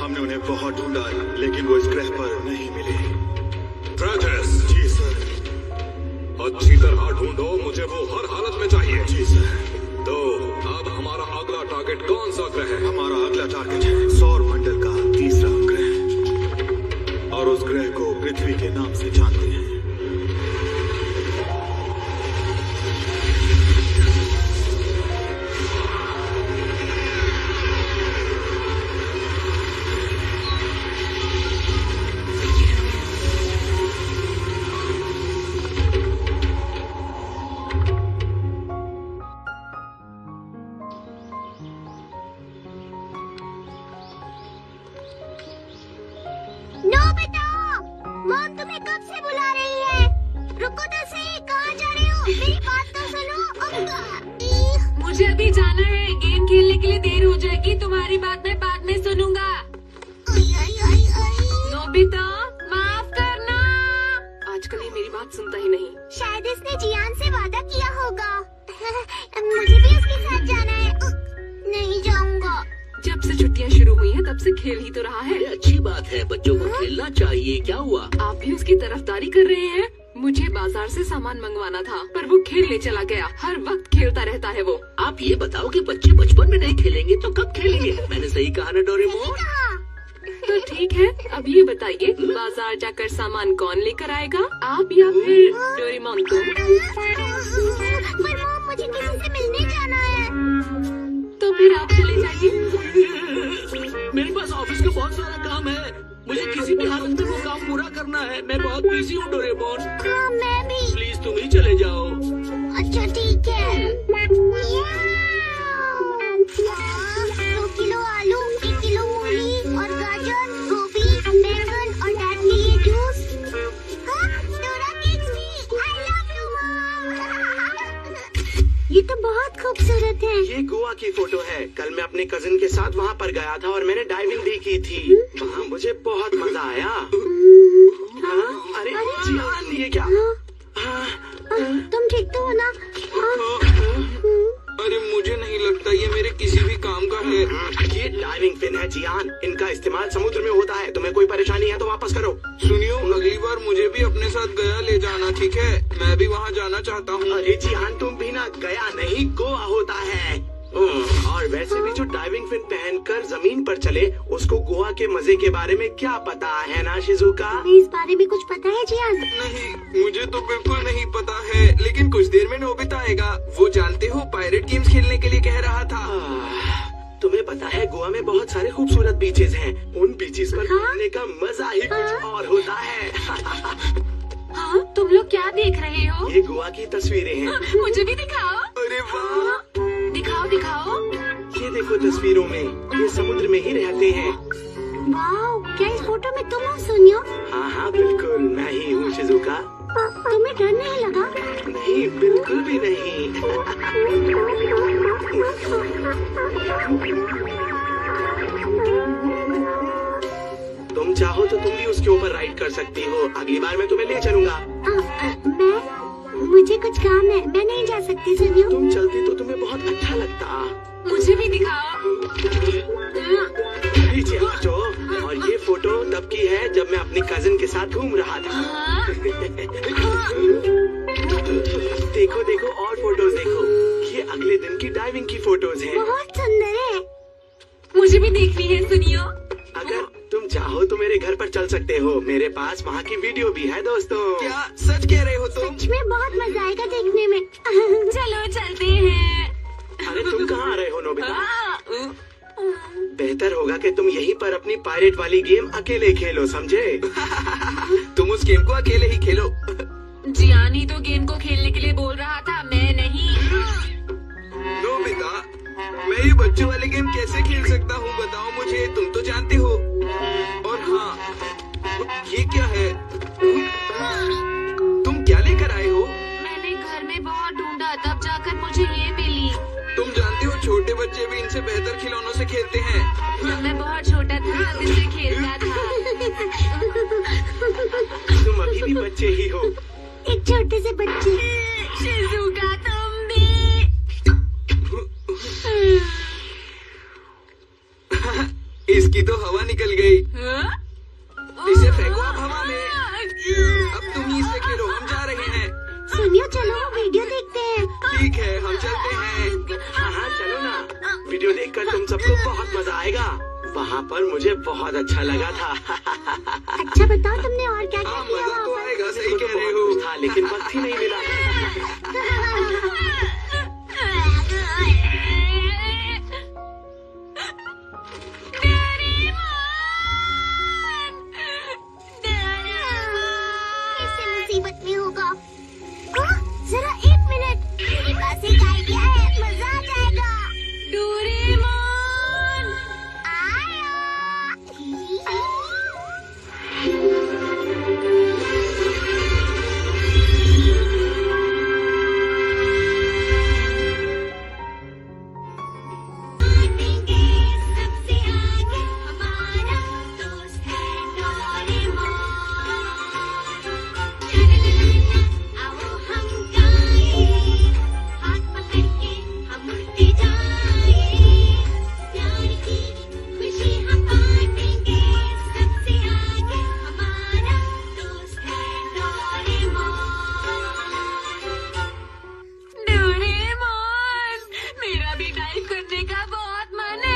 हमने उन्हें बहुत ढूंढा लेकिन वो इस ग्रह पर नहीं मिले। फ्रेटिस, जी सर। अच्छी तरह ढूंढो, मुझे वो हर हालत में चाहिए। जी सर। तो अब हमारा अगला टारगेट कौन सा ग्रह है? हमारा अगला टारगेट है सौर मंडल का तीसरा ग्रह, और उस ग्रह को पृथ्वी के नाम से जानते हैं। मॉम तुम्हें कब से बुला रही है? रुको तो सही, कहाँ जा रहे हो? मेरी बात तो सुनो। मुझे अभी जाना है, गेम खेलने के लिए देर हो जाएगी। तुम्हारी बात मैं बाद में सुनूंगा। नोबिता, माफ करना। आजकल ये मेरी बात सुनता ही नहीं। शायद इसने जियान से वादा किया होगा। मुझे भी उसके साथ जाना है। नहीं जाऊंगा। जब से छुट्टियां शुरू हुई हैं, तब से खेल ही तो रहा है। अच्छी बात है, बच्चों को खेलना चाहिए। क्या हुआ? आप भी उसकी तरफदारी कर रहे हैं? मुझे बाजार से सामान मंगवाना था, पर वो खेलने चला गया। हर वक्त खेलता रहता है वो। आप ये बताओ कि बच्चे बचपन में नहीं खेलेंगे तो कब खेलेंगे? मैंने सही कहा ना डोरेमोन? तो ठीक है, अब ये बताइए, बाजार जाकर सामान कौन लेकर आएगा, आप या फिर डोरेमोन? पर मॉम, मुझे किसी से मिलने जाना है। तो फिर आप चले जाइए। मेरे पास ऑफिस का बहुत सारा काम है, मुझे किसी भी हालत में वो काम पूरा करना है। मैं बहुत बिजी हूँ डोरेमोन। हाँ, मैं भी। प्लीज तुम ही चले जाओ। अच्छा ठीक है। 2 किलो आलू, 1 किलो मूली और गाजर, गोभी, बैंगन और डैड के लिए जूस। हाँ, डोरा केक्स भी। I love you, Mom। ये तो बहुत खूबसूरत है। ये गोवा की फोटो है। कल मैं अपने कजिन के साथ वहाँ पर गया था और मैंने डाइविंग भी की थी। वहाँ मुझे बहुत मजा आया। हाँ? अरे जियान, ये क्या? तुम ठीक तो हो ना? अरे मुझे नहीं लगता ये मेरे किसी भी काम का है। ये डाइविंग फिन है जियान, इनका इस्तेमाल समुद्र में होता है। तुम्हें कोई परेशानी है तो वापस करो। सुनियो, अगली बार मुझे भी अपने साथ गया ले जाना, ठीक है? मैं भी वहाँ जाना चाहता हूँ। अरे जियान, तुम भी ना, गया नहीं गोवा होता है। और वैसे भी जो डाइविंग फिन पहनकर जमीन पर चले, उसको गोवा के मजे के बारे में क्या पता है ना शिजुका? इस बारे में कुछ पता है जियान? नहीं, मुझे तो बिल्कुल नहीं पता है, लेकिन कुछ देर में नोबिता आएगा। वो जानते हो पायरेट गेम्स खेलने के लिए कह रहा था। तुम्हें पता है गोवा में बहुत सारे खूबसूरत बीचेस हैं। उन बीचेस पर घूमने का मजा ही कुछ और होता है। हाँ, तुम लोग क्या देख रहे हो? ये गोवा की तस्वीरें हैं। मुझे भी दिखाओ। अरे वाह, दिखाओ दिखाओ। ये देखो तस्वीरों में, ये समुद्र में ही रहते हैं। वाओ, क्या इस फोटो में तुम हो सुनियो? हाँ हाँ बिल्कुल, मैं ही हूँ शिजुका। तुम्हें डर नहीं लगा? नहीं, बिल्कुल भी नहीं। तुम चाहो तो तुम भी उसके ऊपर राइड कर सकती हो। अगली बार मैं तुम्हें ले चलूंगा। मुझे कुछ काम है, मैं नहीं जा सकती सुनियो। तुम चलती तो तुम्हें बहुत अच्छा लगता। मुझे भी दिखाओ। पीछे हटो। और ये फोटो तब की है जब मैं अपनी कजिन के साथ घूम रहा था। देखो देखो, और फोटोज देखो। ये अगले दिन की डाइविंग की फोटोज हैं। बहुत सुंदर है। मुझे भी देखनी है सुनियो। अगर तुम चाहो तो मेरे घर पर चल सकते हो। मेरे पास वहाँ की वीडियो भी है दोस्तों। क्या सच कह रहे हो तुम? सच में बहुत मजा आएगा देखने में। चलो चलते हैं। अरे तुम कहाँ आ रहे हो नोबिता? बेहतर होगा कि तुम यहीं पर अपनी पायरेट वाली गेम अकेले खेलो, समझे? तुम उस गेम को अकेले ही खेलो। जियानी तो गेम को खेलने के लिए बोल रहा था, मैं नहीं। नोबिता, मैं ये बच्चों वाले गेम कैसे खेल सकता हूँ बताओ मुझे, तुम तो जानते हो। और हाँ, ये क्या है? तुम क्या लेकर आए हो? मैंने घर में बहुत ढूंढा, तब जाकर मुझे ये मिली। तुम जानते हो छोटे बच्चे भी इनसे बेहतर खिलौनों से खेलते हैं। जब मैं बहुत छोटा था तब इससे खेलता था। तुम अभी भी बच्चे ही हो। एक छोटे से बच्चे। शिजुका, तुम भी। इसकी तो हवा निकल निकल गई। हाँ? इसे फेंको आप हवा में। अब तुम ही इससे खेलो, हम जा रहे हैं। सुनियो, चलो वीडियो देखते हैं। ठीक है, हम चलते हैं। हाँ हाँ चलो ना, वीडियो देखकर तुम सबको बहुत मजा आएगा। वहाँ पर मुझे बहुत अच्छा लगा था। अच्छा बताओ, तुमने और क्या क्या हाँ, किया मजा तो वहाँ आएगा, सही मुझे कह रहे बहुत हो। कुछ था लेकिन वक्त ही नहीं मिला। इससे मुसीबत में होगा। हाँ, जरा एक मिनट, मेरे पास एक आइडिया है, मजा आ जाएगा। डोरेमोन! सबसे आगे हमारा दोस्त है डोरेमोन। आओ हम गाएं, हाथ पकड़ के हम उड़ते जाएं, प्यार की खुशी हम बांटेंगे। सबसे आगे हमारा दोस्त है डोरेमोन। डोरेमोन! मेरा भी डाइव करने का बहुत मन है।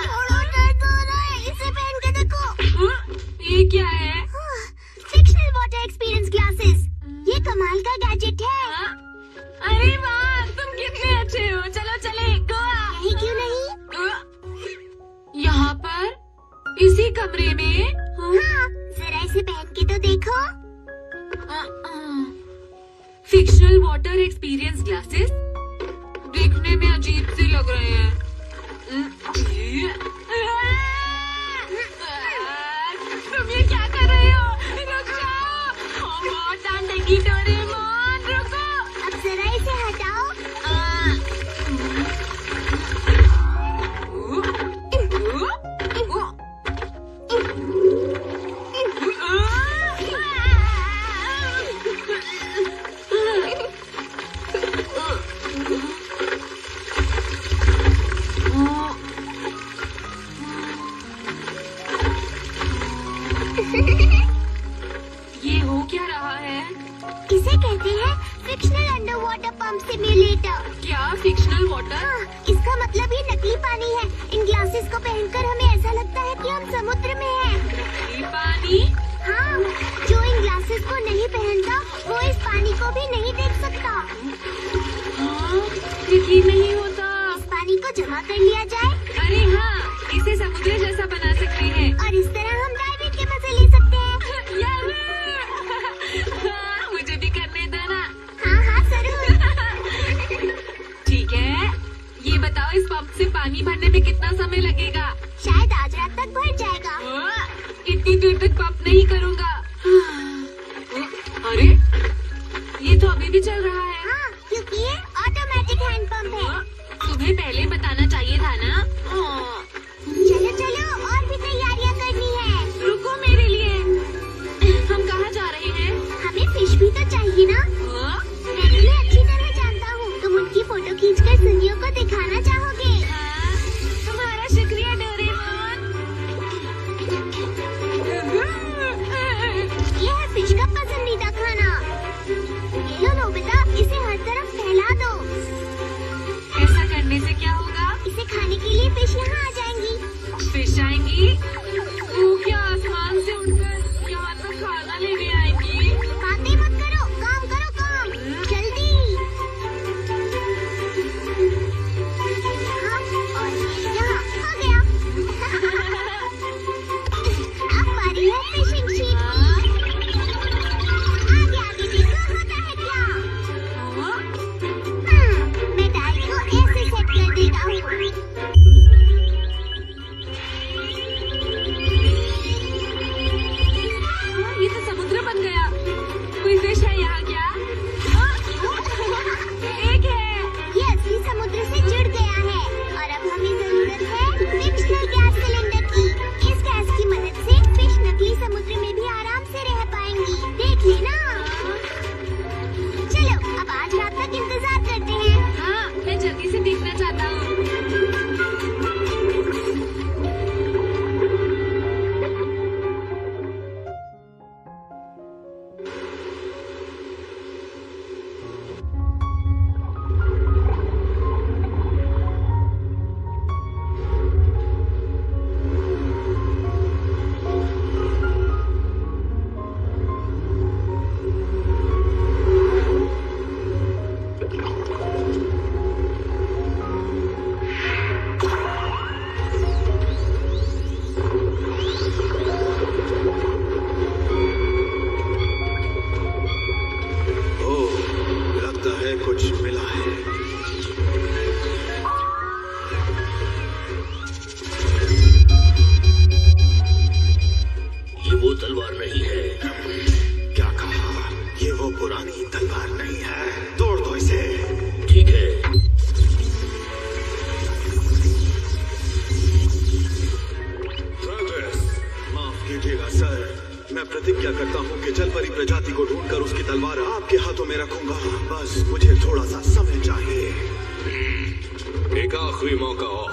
छोड़ो, दर्द हो रहा है, इसे पहन के देखो। हाँ? ये क्या है? फिक्शनल वाटर एक्सपीरियंस ग्लासेस, ये कमाल का गैजेट है। हाँ? अरे वाह, तुम कितने अच्छे हो। चलो चले गोवा। यही क्यों नहीं? यहाँ पर इसी कमरे में? हाँ, जरा इसे पहन के तो देखो। फिक्शनल वाटर एक्सपीरियंस ग्लासेस देखने में अजीब से लग रहे हैं। तुम ये क्या कर रहे हो? रुक जाओ। बहुत डांटेगी डोरेमोन, रुको। अब जरा इसे हटाओ। ये हो क्या रहा है? इसे कहते हैं fictional under water pump simulator. क्या फिक्शनल वाटर? इसका मतलब ये नकली पानी है। इन ग्लासेस को पहनकर हमें ऐसा लगता है कि हम समुद्र में हैं। नकली पानी? हाँ, जो इन ग्लासेस को नहीं पहनता वो इस पानी को भी नहीं देख सकता। हाँ, यकीन नहीं होता। इस पानी को जमा कर लिया जाए अरे हाँ, इसे समुद्र जैसा बना सकते हैं। और इस तरह हम डाइविंग के मजे ले सकते हैं। हाँ, मुझे भी करने दो ना। हाँ हाँ जरूर। ठीक है, ये बताओ इस पंप से पानी भरने में कितना समय लगेगा? शायद आज रात तक भर जाएगा। इतनी देर तक पंप नहीं करूँगा। अरे, ये तो अभी भी चल रहा है। हाँ, क्योंकि ये ऑटोमेटिक हैंड पंप है। तुम्हें पहले बताना चाहिए था ना। प्रतिज्ञा करता हूँ कि जलपरी प्रजाति को ढूंढकर उसकी तलवार आपके हाथों में रखूंगा। बस मुझे थोड़ा सा समय चाहिए। एक आखिरी मौका और।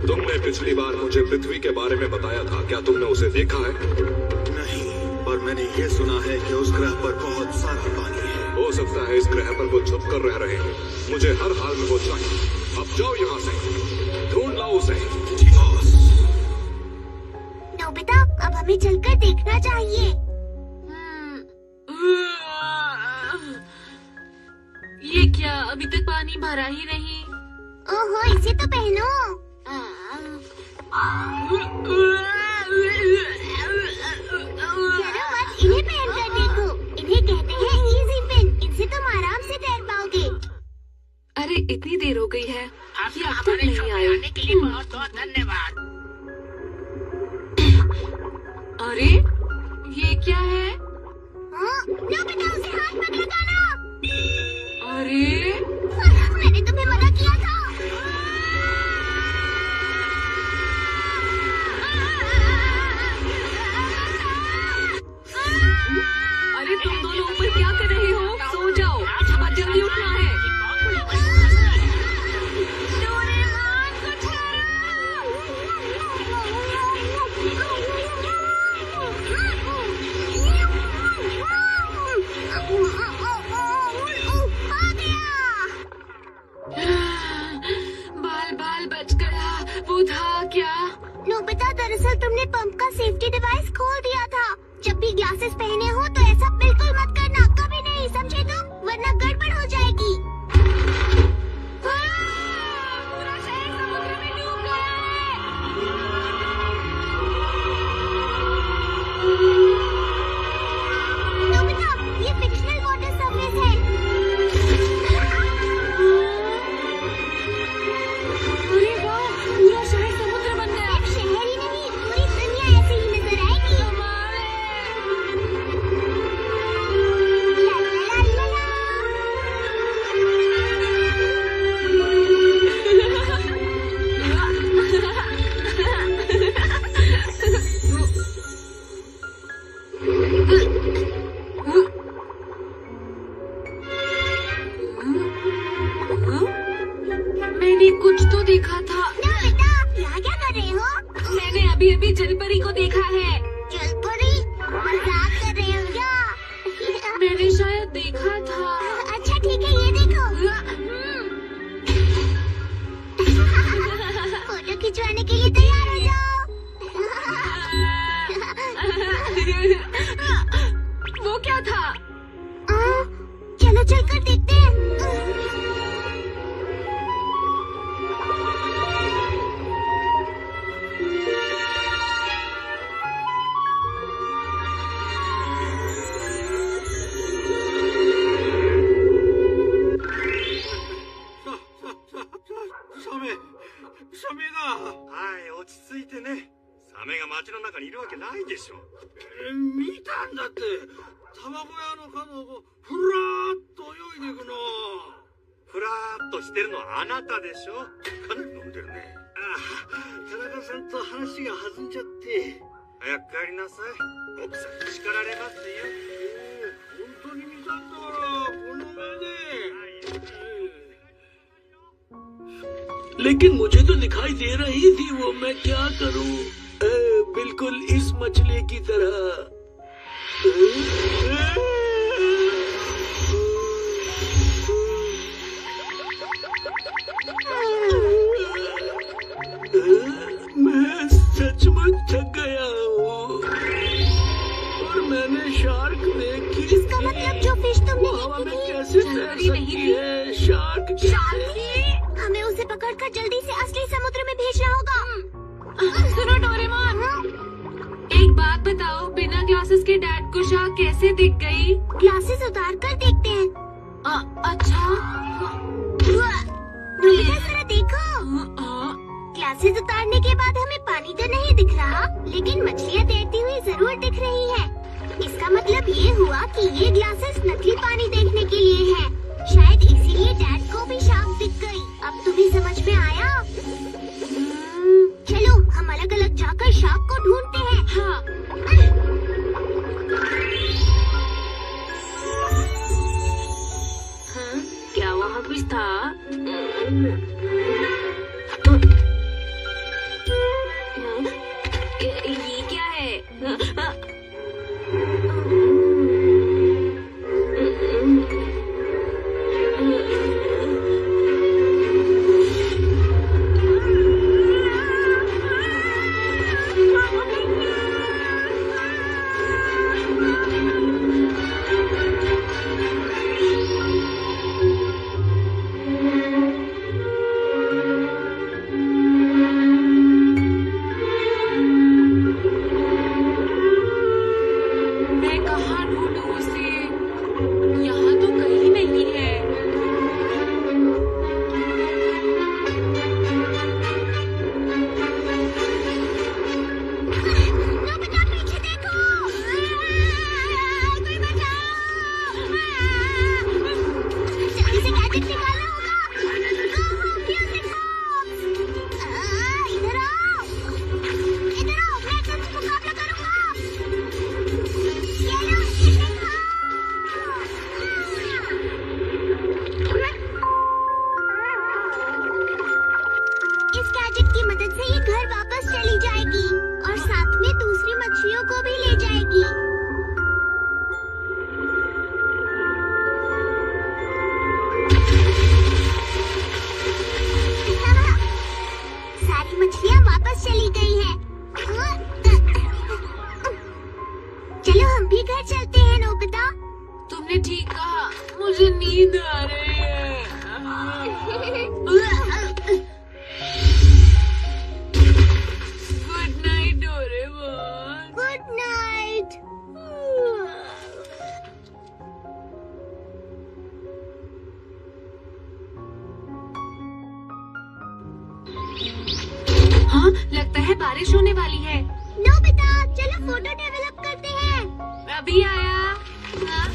तुमने पिछली बार मुझे पृथ्वी के बारे में बताया था, क्या तुमने उसे देखा है? नहीं, पर मैंने ये सुना है कि उस ग्रह पर बहुत सारा पानी है। हो सकता है इस ग्रह पर वो छुप कर रह रहे हैं। मुझे हर हाल में वो चाहिए। अब जाओ यहाँ से, ढूंढ लाओ उसे। जी बॉस। नोबिता, अब हमें चलकर देखना चाहिए। ये क्या, अभी तक पानी भरा ही नहीं? ओहो, इसे तो पहनो। चलो बस इन्हें पहन कर देखो। इन्हें कहते हैं इजी पिन। इनसे तुम आराम से तैर पाओगे। अरे इतनी देर हो गई है, आपका ये अब तक हमारे नहीं शो में आए। आने के लिए बहुत बहुत धन्यवाद। अरे ये क्या है? हाँ, नोबिता उसे हाथ मत लगाना। अरे मैंने तुम्हें मना किया था। अरे तुम दोनों ऊपर क्या कर रहे हो? सो जाओ, अब जल्दी उठना है। डोरेमोन, कुछ आ गया। बाल बाल बच गया। वो था क्या? नोबिता, दरअसल तुमने पंप का सेफ्टी डिवाइस खोल दिया था। जब भी ग्लासेस पहने हो तो ऐसा बिल्कुल मत करना, कभी नहीं, समझे तुम? वरना गड़बड़ हो जाएगी। पूरा शहर समुद्र में डूब गया है। नोबिता, ये फिक्शनल वाटर सरफेस है। अरे वाह, पूरा शहर समुद्र बन गया। सिर्फ शहर ही नहीं, पूरी दुनिया ऐसे ही नजर आएगी। ला ला ला ला ला। मैंने कुछ तो देखा था। नोबिता, यहाँ क्या कर रहे हो? मैंने अभी अभी जलपरी को देखा है। जलपरी? मजाक कर रहे हो क्या? मैंने शायद देखा था। अच्छा ठीक है, ये देखो। फोटो खिंचवाने के लिए तैयार हो जाओ। वो क्या था? चलो चलकर देखते हैं। समयが。はい、落ち着いてね。サメが街の中にいるわけないでしょ。見たんだって。卵屋の角をふらーっと泳いでいくの。ふらーっとしてるのはあなたでしょ。かなり飲んでるね。田中さんと話が弾んじゃって。早く帰りなさい。奥さんに叱られますよ。本当に見たんだからこの目で。लेकिन मुझे तो दिखाई दे रही थी वो, मैं क्या करूं? बिल्कुल इस मछली की तरह। मैं सचमुच थक गया हूँ और मैंने शार्क देखी। इसका मतलब जो फिश तुमने हवा में देखी थी, कैसे तैर जलपरी नहीं सकती थी। है? शार्क कैसे? हमें उसे पकड़कर जल्दी से असली समुद्र में भेजना होगा। सुनो डोरेमोन, एक बात बताओ, बिना ग्लासेस के डैड को शार्क कैसे दिख गई? ग्लासेस उतार कर देखते हैं। अच्छा। नोबिता, जरा देखो। ग्लासेस उतारने के बाद हमें पानी तो नहीं दिख रहा, लेकिन मछलियाँ तैरती हुई जरूर दिख रही है। इसका मतलब ये हुआ कि ये ग्लासेस नकली पानी देखने के लिए है। शायद इसीलिए डैड को भी शार्क दिख गई। अब तुम्हें समझ में आया? चलो हम अलग अलग जाकर शार्क को ढूंढते हैं। हाँ। हम भी घर चलते हैं नोबिता। तुमने ठीक कहा, मुझे नींद आ रही है। Good night Doraemon. Good night. हाँ, लगता है बारिश होने वाली है। नोबिता चलो फोटो डेवलप करते हैं। अभी आया। हाँ?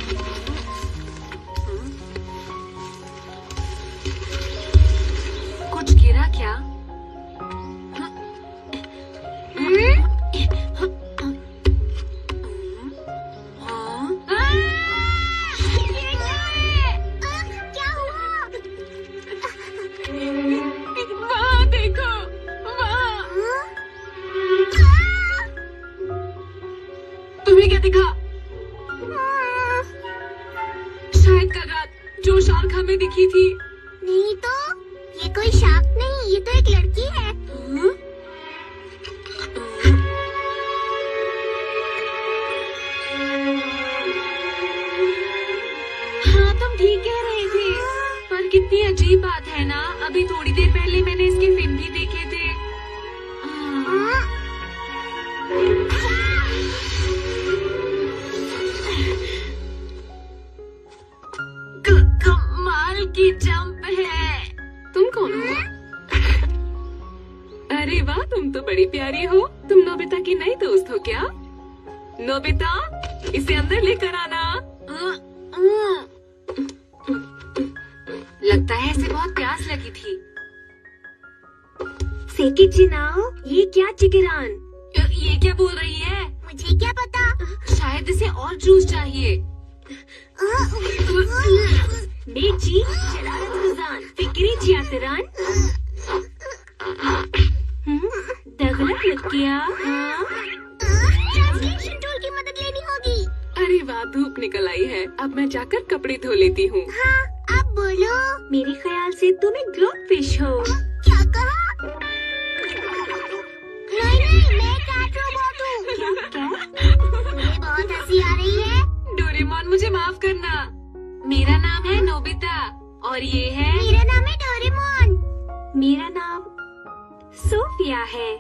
कुछ गिरा क्या? क्या हुआ? वहाँ देखो, वहाँ। तुम्हें क्या दिखा? शायद कल रात जो शार्क हमें दिखी थी। नहीं तो, ये कोई शार्क नहीं, ये तो एक लड़की है। हाँ, तुम ठीक कह रहे थे, पर कितनी अजीब बात है ना। अभी थोड़ी देर पहले मैंने इसके फिन भी देखे थे। कमाल की जंप है। तुम कौन हो? अरे वाह, तुम तो बड़ी प्यारी हो। तुम नोबिता की नई दोस्त हो क्या? नोबिता, इसे अंदर लेकर आना। लगता है इसे बहुत प्यास लगी थी। सेके चिनाओ, ये क्या चिकरान? ये क्या बोल रही है? मुझे क्या पता। शायद इसे और जूस चाहिए। बेची शरारत गुजान फिक्री जियातरान दगलत लग गया। ट्रांसलेशन टूल की मदद लेनी होगी। अरे वाह, धूप निकल आई है। अब मैं जाकर कपड़े धो लेती हूँ। हाँ, अब बोलो। मेरे ख्याल से तुम एक ग्लोब फिश हो। क्या कहा? नहीं, मैं कैट रोबोट हूँ। क्या? मुझे बहुत हंसी आ रही है। डोरेमोन, मुझे माफ करना। मेरा नाम है नोबिता और ये है। मेरा नाम है डोरेमोन। मेरा नाम सोफिया है।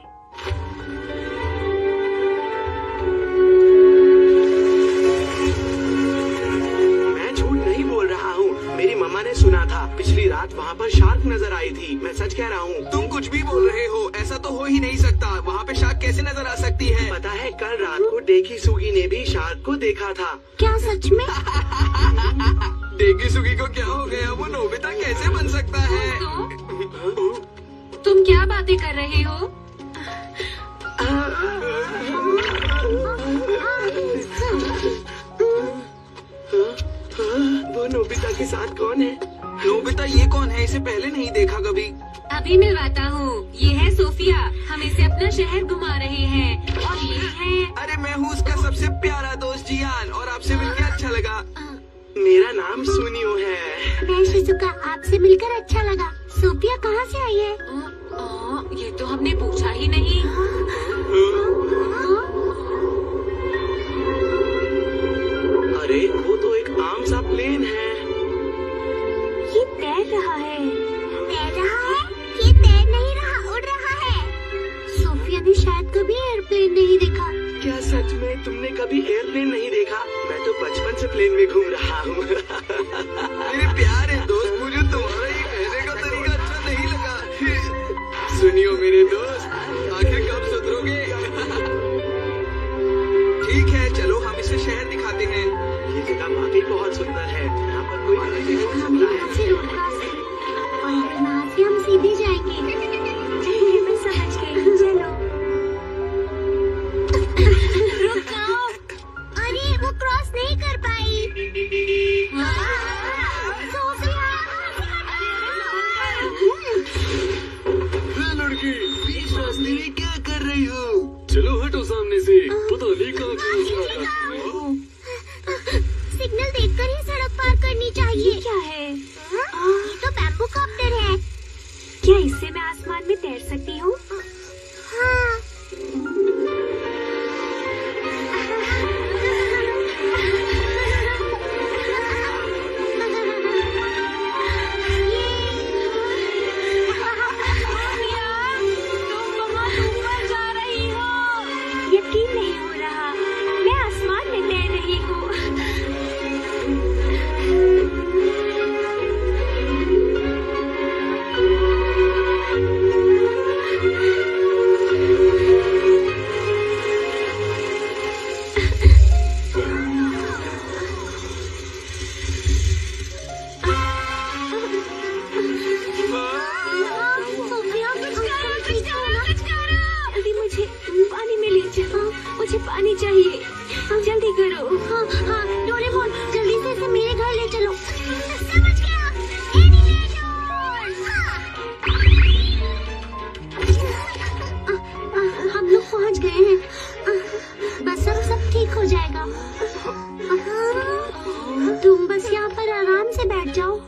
मैं झूठ नहीं बोल रहा हूँ, मेरी मम्मा ने सुना था। पिछली रात वहाँ पर शार्क नजर आई थी। मैं सच कह रहा हूँ। तुम कुछ भी बोल रहे हो, ऐसा तो हो ही नहीं सकता। वहाँ पे शार्क कैसे नजर आ सकती है? पता है, कल रात को डेकी सुगी ने भी शार्क को देखा था। क्या सच में? डेगी सुगी को क्या हो गया? वो नोबिता कैसे बन सकता है? तो तुम क्या बातें कर रहे हो? वो नोबिता के साथ कौन है? नोबिता ये कौन है? इसे पहले नहीं देखा कभी। अभी मिलवाता हूँ। ये है सोफिया, हम इसे अपना शहर घुमा रहे हैं। और ये है। अरे मैं हूँ उसका सबसे प्यारा दोस्त जियान, और आपसे मिलकर अच्छा लगा। मेरा नाम सुनियो है। मैं शिजुका, आपसे मिलकर अच्छा लगा। सोफिया कहाँ से आई है? ये तो हमने पूछा ही नहीं। अरे वो तो एक आम सा प्लेन है। ये तैर रहा है। तैर रहा है? ये तैर नहीं रहा, उड़ रहा है। सोफिया ने शायद कभी एयरप्लेन नहीं देखा। क्या सच में तुमने कभी एयरप्लेन नहीं देखा? मैं तो बचपन से प्लेन में घूम रहा हूँ। मेरे प्यारे दोस्त, मुझे तुम्हारा ये कहने का तरीका अच्छा नहीं लगा। सुनियो मेरे दोस्त, आखिर कब सुधरोगे? ठीक है, चलो हम इसे शहर दिखाते हैं। ये जगह वाकई बहुत सुंदर है। यहाँ पर कोई अलग जगह हो हम सकता यहाँ है। से रोड क्रॉस करें और यहाँ से हम सीधे जाएंगे। ठीक है, मैं समझ गई। चलो। रुक जाओ। अरे वो क्रॉस नहीं कर पाई। सोफिया। लड़की, बीच रास्ते में क्या कर रही हो? चलो हटो सामने से, पता नहीं कहाँ सिग्नल देखकर ही सड़क पार करनी चाहिए। क्या है? ये तो बैम्बू कॉप्टर है। क्या इससे मैं आसमान में तैर सकती हूँ? हाँ। पानी चाहिए, जल्दी करो। हाँ हाँ डोरेमोन, जल्दी से इसे मेरे घर ले चलो। समझ गया, एनिमेटर। हम लोग पहुंच गए हैं। बस अब सब ठीक हो जाएगा। तुम बस यहाँ पर आराम से बैठ जाओ।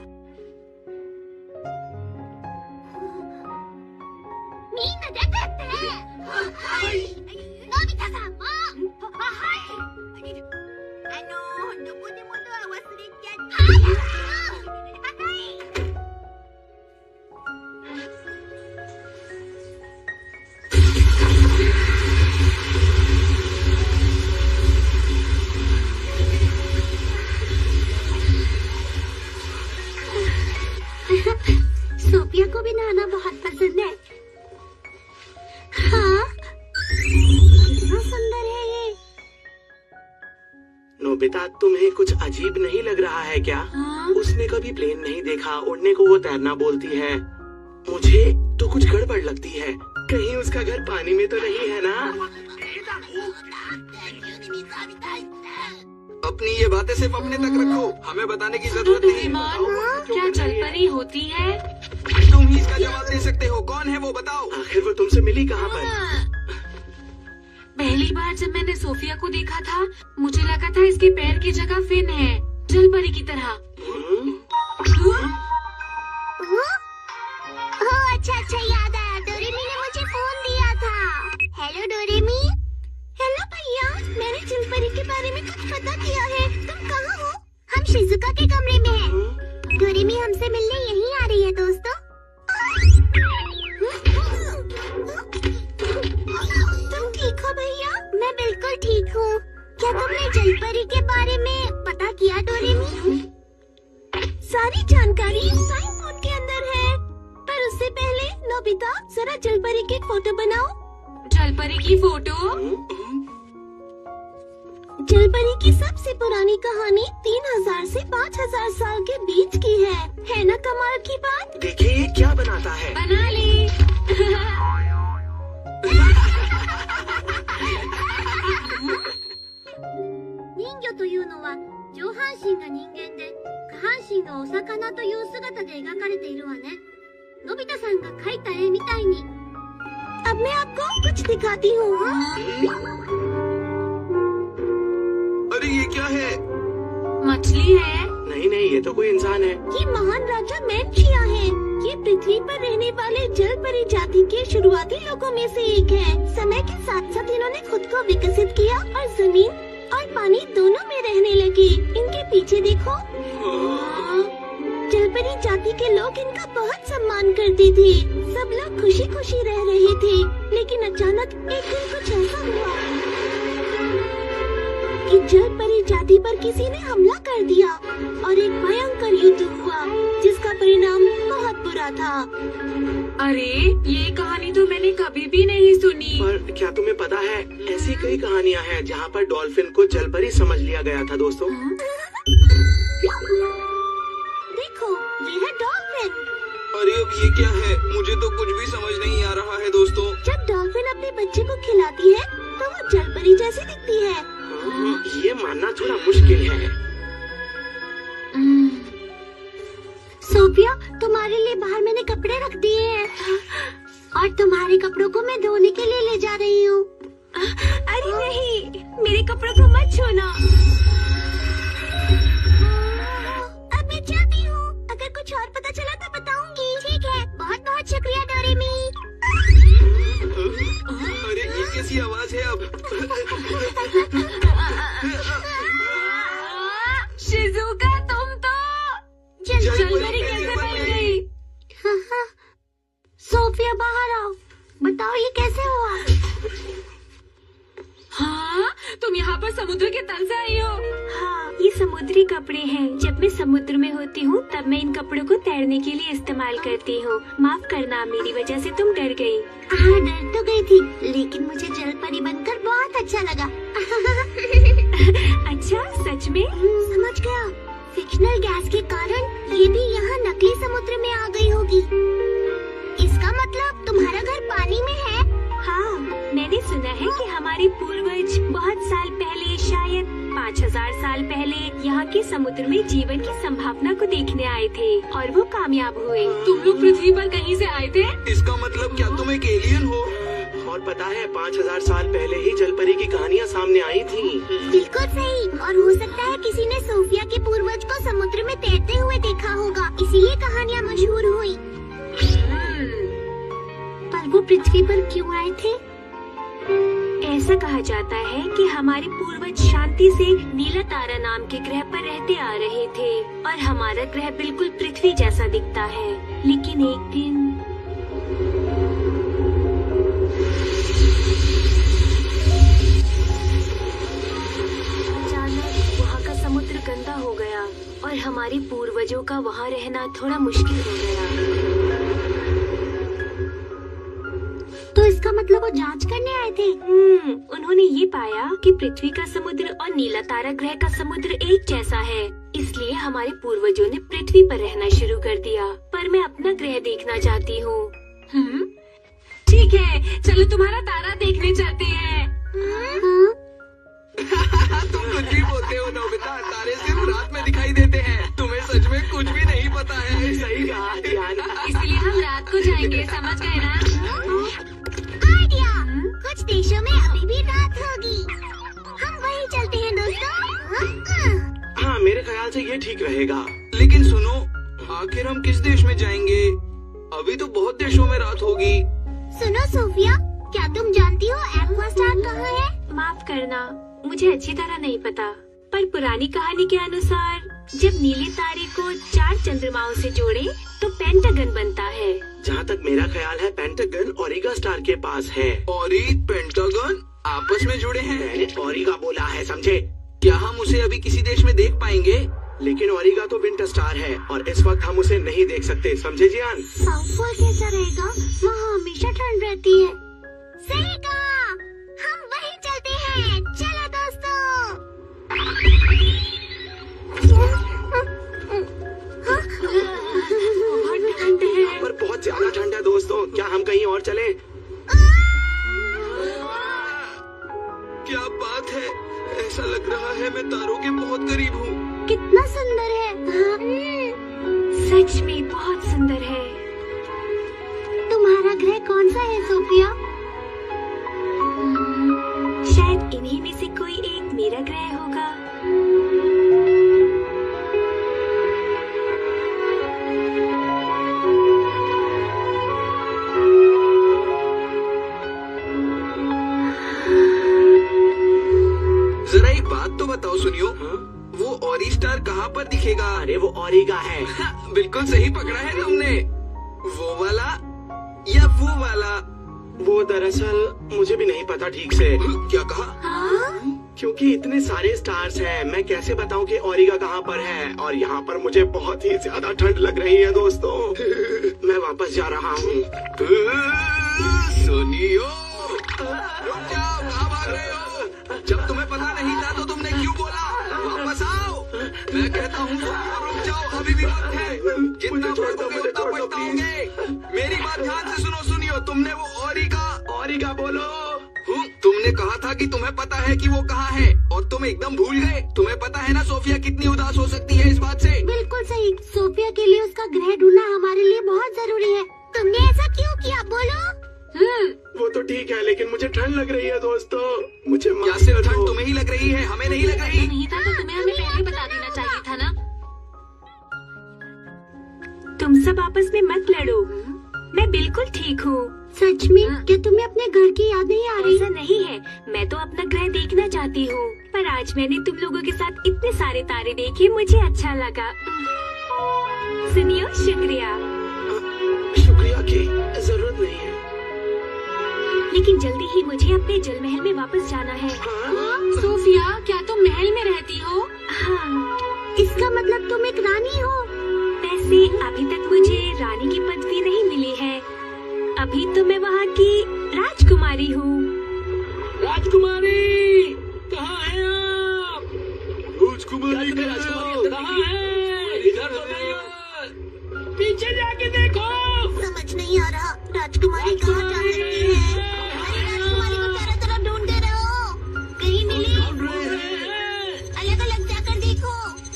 सोफिया को भी नहाना बहुत पसंद है। हाँ, कितना सुंदर है ये। नोबिता, तुम्हें कुछ अजीब नहीं लग रहा है क्या? हाँ? उसने कभी प्लेन नहीं देखा, उड़ने को वो तैरना बोलती है। मुझे तो कुछ गड़बड़ लगती है। कहीं उसका घर पानी में तो नहीं है ना? अपनी ये बातें सिर्फ अपने तक रखो, हमें बताने की जरूरत नहीं। डोरेमोन, क्या जलपरी होती है? तुम ही इसका जवाब दे सकते हो। कौन है वो, बताओ। आखिर वो तुमसे मिली कहाँ पर? पहली बार जब मैंने सोफिया को देखा था, मुझे लगा था इसके पैर की जगह फिन है, जलपरी की तरह। ओह अच्छा याद आया, डोरेमी ने मुझे फोन दिया था। हेलो डोरेमी। हेलो भैया, मैंने जलपरी के बारे में कुछ पता किया है। तुम कहाँ हो? हम शिजुका के कमरे में हैं। डोरेमी हमसे मिलने यहीं आ रही है दोस्तों। तुम ठीक हो भैया? मैं बिल्कुल ठीक हूँ। क्या तुमने जलपरी के बारे में पता किया डोरेमी? सारी जानकारी साइन बोर्ड के अंदर है, पर उससे पहले नोबिता जरा जलपरी की फोटो बनाओ। जलपरी की फोटो? जलपरी की सबसे पुरानी कहानी 3000 से 5000 साल के बीच की है ना कमाल की बात? देखिए ये क्या बनाता है। बना ली। 人魚というのは上半身が人間で下半身がお魚という姿で描かれているわね。のび太さんが描いた絵みたいに。अब मैं आपको कुछ दिखाती हूँ। अरे ये क्या है? मछली है? नहीं नहीं, ये तो कोई इंसान है। ये महान राजा मैंशिया है। ये पृथ्वी पर रहने वाले जलपरी जाति के शुरुआती लोगों में से एक है। समय के साथ साथ इन्होंने खुद को विकसित किया और जमीन और पानी दोनों में रहने लगे। इनके पीछे देखो। जलपरी जाति के लोग इनका बहुत सम्मान करते थे। सब लोग खुशी खुशी रह रहे थे, लेकिन अचानक एक दिन कुछ ऐसा हुआ कि जलपरी जाति पर किसी ने हमला कर दिया और एक भयंकर युद्ध हुआ, जिसका परिणाम बहुत बुरा था। अरे ये कहानी तो मैंने कभी भी नहीं सुनी। पर क्या तुम्हें पता है, ऐसी कई कहानियाँ हैं जहाँ पर डॉल्फिन को जलपरी समझ लिया गया था दोस्तों। देखो, ये है डॉल्फिन। अरे अब ये क्या है? मुझे तो कुछ भी समझ नहीं आ रहा है दोस्तों। जब डॉल्फिन अपने बच्चे को खिलाती है तो वो जलपरी जैसी दिखती है। ये मानना थोड़ा मुश्किल है। सोफिया, तुम्हारे लिए बाहर मैंने कपड़े रख दिए हैं और तुम्हारे कपड़ों को मैं धोने के लिए ले जा रही हूँ। अरे नहीं, मेरे कपड़ों को मत छूना। अब मैं जाती हूँ। अगर कुछ और पता चला तो बताऊंगी। ठीक है, बहुत बहुत शुक्रिया डोरेमी। अरे ये कैसी आवाज है अब? शिजुका, तुम तो जलपरी कैसे बन गई? सोफिया बाहर आओ, बताओ ये कैसे हुआ? हाँ, तुम यहाँ पर समुद्र के तल से आई हो? हाँ, ये समुद्री कपड़े हैं। जब मैं समुद्र में होती हूँ तब मैं इन कपड़ों को तैरने के लिए इस्तेमाल करती हूँ। माफ करना, मेरी वजह से तुम डर गई। हाँ, डर तो गई थी, लेकिन मुझे जलपरी बनकर बहुत अच्छा लगा। अच्छा, सच में? समझ गया। फिक्शनल गैस के कारण ये भी यहाँ नकली समुद्र में आ गई होगी। इसका मतलब तुम्हारा घर पानी में है? हाँ, मैंने सुना कहना है कि हमारे पूर्वज बहुत साल पहले, शायद 5000 साल पहले, यहाँ के समुद्र में जीवन की संभावना को देखने आए थे और वो कामयाब हुए। तुम लोग पृथ्वी पर कहीं से आए थे? इसका मतलब क्या तुम एक एलियन हो? और पता है 5000 साल पहले ही जलपरी की कहानियाँ सामने आई थी। बिल्कुल सही। और हो सकता है किसी ने सोफिया के पूर्वज को समुद्र में तैरते हुए देखा होगा, इसीलिए कहानियाँ मशहूर हुई। पर वो पृथ्वी पर क्यों आए थे? ऐसा कहा जाता है कि हमारे पूर्वज शांति से नीला तारा नाम के ग्रह पर रहते आ रहे थे और हमारा ग्रह बिल्कुल पृथ्वी जैसा दिखता है। लेकिन एक दिन अचानक वहाँ का समुद्र गंदा हो गया और हमारे पूर्वजों का वहाँ रहना थोड़ा मुश्किल हो गया। तो इसका मतलब वो जांच करने आए थे। उन्होंने ये पाया कि पृथ्वी का समुद्र और नीला तारा ग्रह का समुद्र एक जैसा है, इसलिए हमारे पूर्वजों ने पृथ्वी पर रहना शुरू कर दिया। पर मैं अपना ग्रह देखना चाहती हूँ। ठीक है, चलो तुम्हारा तारा देखने चलते हैं। तुम कुछ भी बोलते हो नोबिता, तारे सिर्फ रात में दिखाई देते हैं। तुम्हें सच में कुछ भी नहीं पता है। सही कहा ध्यान। इसलिए हम रात को जाएंगे, समझ गए ना? आइडिया। कुछ देशों में अभी भी रात होगी। हम वहीं चलते हैं दोस्तों। हाँ, मेरे ख्याल से ये ठीक रहेगा। लेकिन सुनो, आखिर हम किस देश में जाएंगे? अभी तो बहुत देशों में रात होगी। सुनो सोफिया, क्या तुम जानती हो एक्वा स्टार कहाँ है? माफ करना, मुझे अच्छी तरह नहीं पता, पर पुरानी कहानी के अनुसार जब नीले तारे को 4 चंद्रमाओं से जोड़े तो पेंटागन बनता है। जहाँ तक मेरा ख्याल है पेंटागन ओरिगा स्टार के पास है। और पेंटागन आपस में जुड़े हैं। मैंने ओरिगा बोला है, समझे? क्या हम उसे अभी किसी देश में देख पाएंगे? लेकिन ओरिगा तो विंटर स्टार है और इस वक्त हम उसे नहीं देख सकते, समझे जियान? साउथ पोल कैसा रहेगा? वहाँ हमेशा ठंड रहती है। सही कहा, हम वहीं चलते हैं। चलो दोस्तों। बहुत ठंड है। पर बहुत ज्यादा ठंड है दोस्तों, क्या हम कहीं और चलें? क्या बात है, ऐसा लग रहा है मैं तारों के बहुत करीब हूँ। कितना सुंदर है। सच में बहुत सुंदर है। तुम्हारा ग्रह कौन सा है सोफिया? शायद इन्हीं में से कोई एक मेरा ग्रह होगा। जरा एक बात तो बताओ, सुनियो। हाँ? वो ओरी स्टार कहाँ पर दिखेगा? अरे वो ओरिगा है। बिल्कुल सही पकड़ा है तुमने। वो वाला या वो वाला? वो दरअसल मुझे भी नहीं पता ठीक से। क्या कहा? क्योंकि इतने सारे स्टार्स हैं, मैं कैसे बताऊं कि ओरिगा कहाँ पर है? और यहाँ पर मुझे बहुत ही ज्यादा ठंड लग रही है दोस्तों। मैं वापस जा रहा हूँ। सुनियो, रुक जाओ, कहाँ भाग रहे हो? जब तुम्हें पता नहीं था तो तुमने क्यों बोला? वापस आओ। मैं कहता हूँ रुक जाओ, अभी भी वक्त है। जितना पढ़ोगे उतना पछताओगे। मेरी बात ध्यान से सुनो। सुनियो, तुमने वो ओरिगा बोलो। तुमने कहा था कि तुम्हें पता है कि वो कहाँ है और तुम एकदम भूल गए। तुम्हें पता है ना सोफिया कितनी उदास हो सकती है इस बात से। बिल्कुल सही। सोफिया के लिए उसका ग्रह ढूंढना हमारे लिए बहुत जरूरी है। तुमने ऐसा क्यों किया, बोलो? वो तो ठीक है, लेकिन मुझे ठंड लग रही है दोस्तों। मुझे क्या सिर्फ ठंड तुम्हें ही लग रही है, हमें नहीं लग रही? नहीं था तो तुम्हें हमें पहले बता देना चाहिए था ना। तुम सब आपस में मत लड़ो, मैं बिल्कुल ठीक हूँ। सच में? क्या तुम्हें अपने घर की याद नहीं आ रही? ऐसा नहीं है, मैं तो अपना ग्रह देखना चाहती हूँ, पर आज मैंने तुम लोगों के साथ इतने सारे तारे देखे, मुझे अच्छा लगा। सुनियो, शुक्रिया। शुक्रिया की जरूरत नहीं है। लेकिन जल्दी ही मुझे अपने जल महल में वापस जाना है। सोफिया, क्या तुम महल में रहती हो? हाँ। इसका मतलब तुम एक रानी हो? वैसे अभी तक मुझे रानी की पदवी नहीं मिली है, अभी तो मैं वहाँ की राजकुमारी हूँ। राजकुमारी, कहाँ हैं आप? राजकुमारी कहाँ हैं? इधर बताइए। पीछे जाके देखो। समझ नहीं आ रहा, राजकुमारी कहाँ जा सकती है? राजकुमारी को चारों तरफ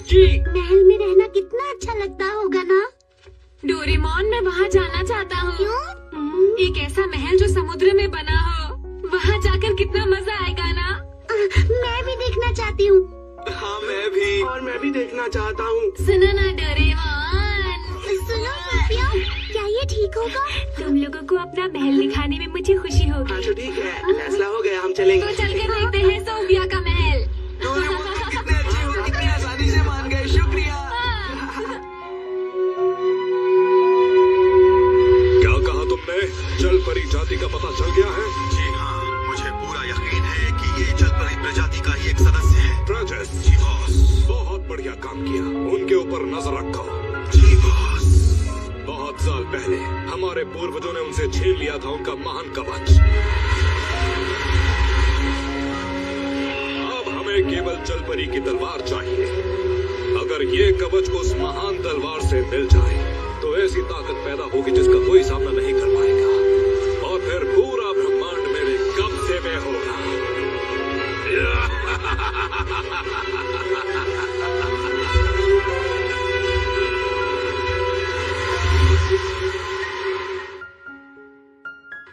जी। महल में रहना कितना अच्छा लगता होगा ना? डोरेमोन, मैं वहाँ जाना चाहता हूँ। क्यों? एक ऐसा महल जो समुद्र में बना हो, वहाँ जाकर कितना मजा आएगा ना। मैं भी देखना चाहती हूँ। हाँ मैं भी। और मैं भी देखना चाहता हूँ। सुनो ना डोरेमोन। सुनो सोफिया, क्या ये ठीक होगा? तुम लोगों को अपना महल दिखाने में मुझे खुशी होगी। हाँ तो ठीक है, फैसला हो गया, हम चलेंगे। तो चलकर देखते हैं सोफिया का महल। डोरेमोन तुम कितने अच्छे हो, कितनी आसानी से मान गए, शुक्रिया। क्या कहा तुमने? जल परी जाति का पता चल गया है? जी हाँ, मुझे पूरा यकीन है कि ये जलपरी प्रजाति का ही एक सदस्य है। ब्रजेश, जी बॉस। बहुत बढ़िया काम किया। उनके ऊपर नजर रखो। जी बॉस। बहुत साल पहले हमारे पूर्वजों ने उनसे छीन लिया था उनका महान कवच। अब हमें केवल जलपरी की तलवार चाहिए। अगर ये कवच उस महान तलवार से मिल जाए तो ऐसी ताकत पैदा होगी जिसका कोई सामना नहीं कर पाएगा, और फिर पूरा ब्रह्मांड मेरे कब्जे में होगा।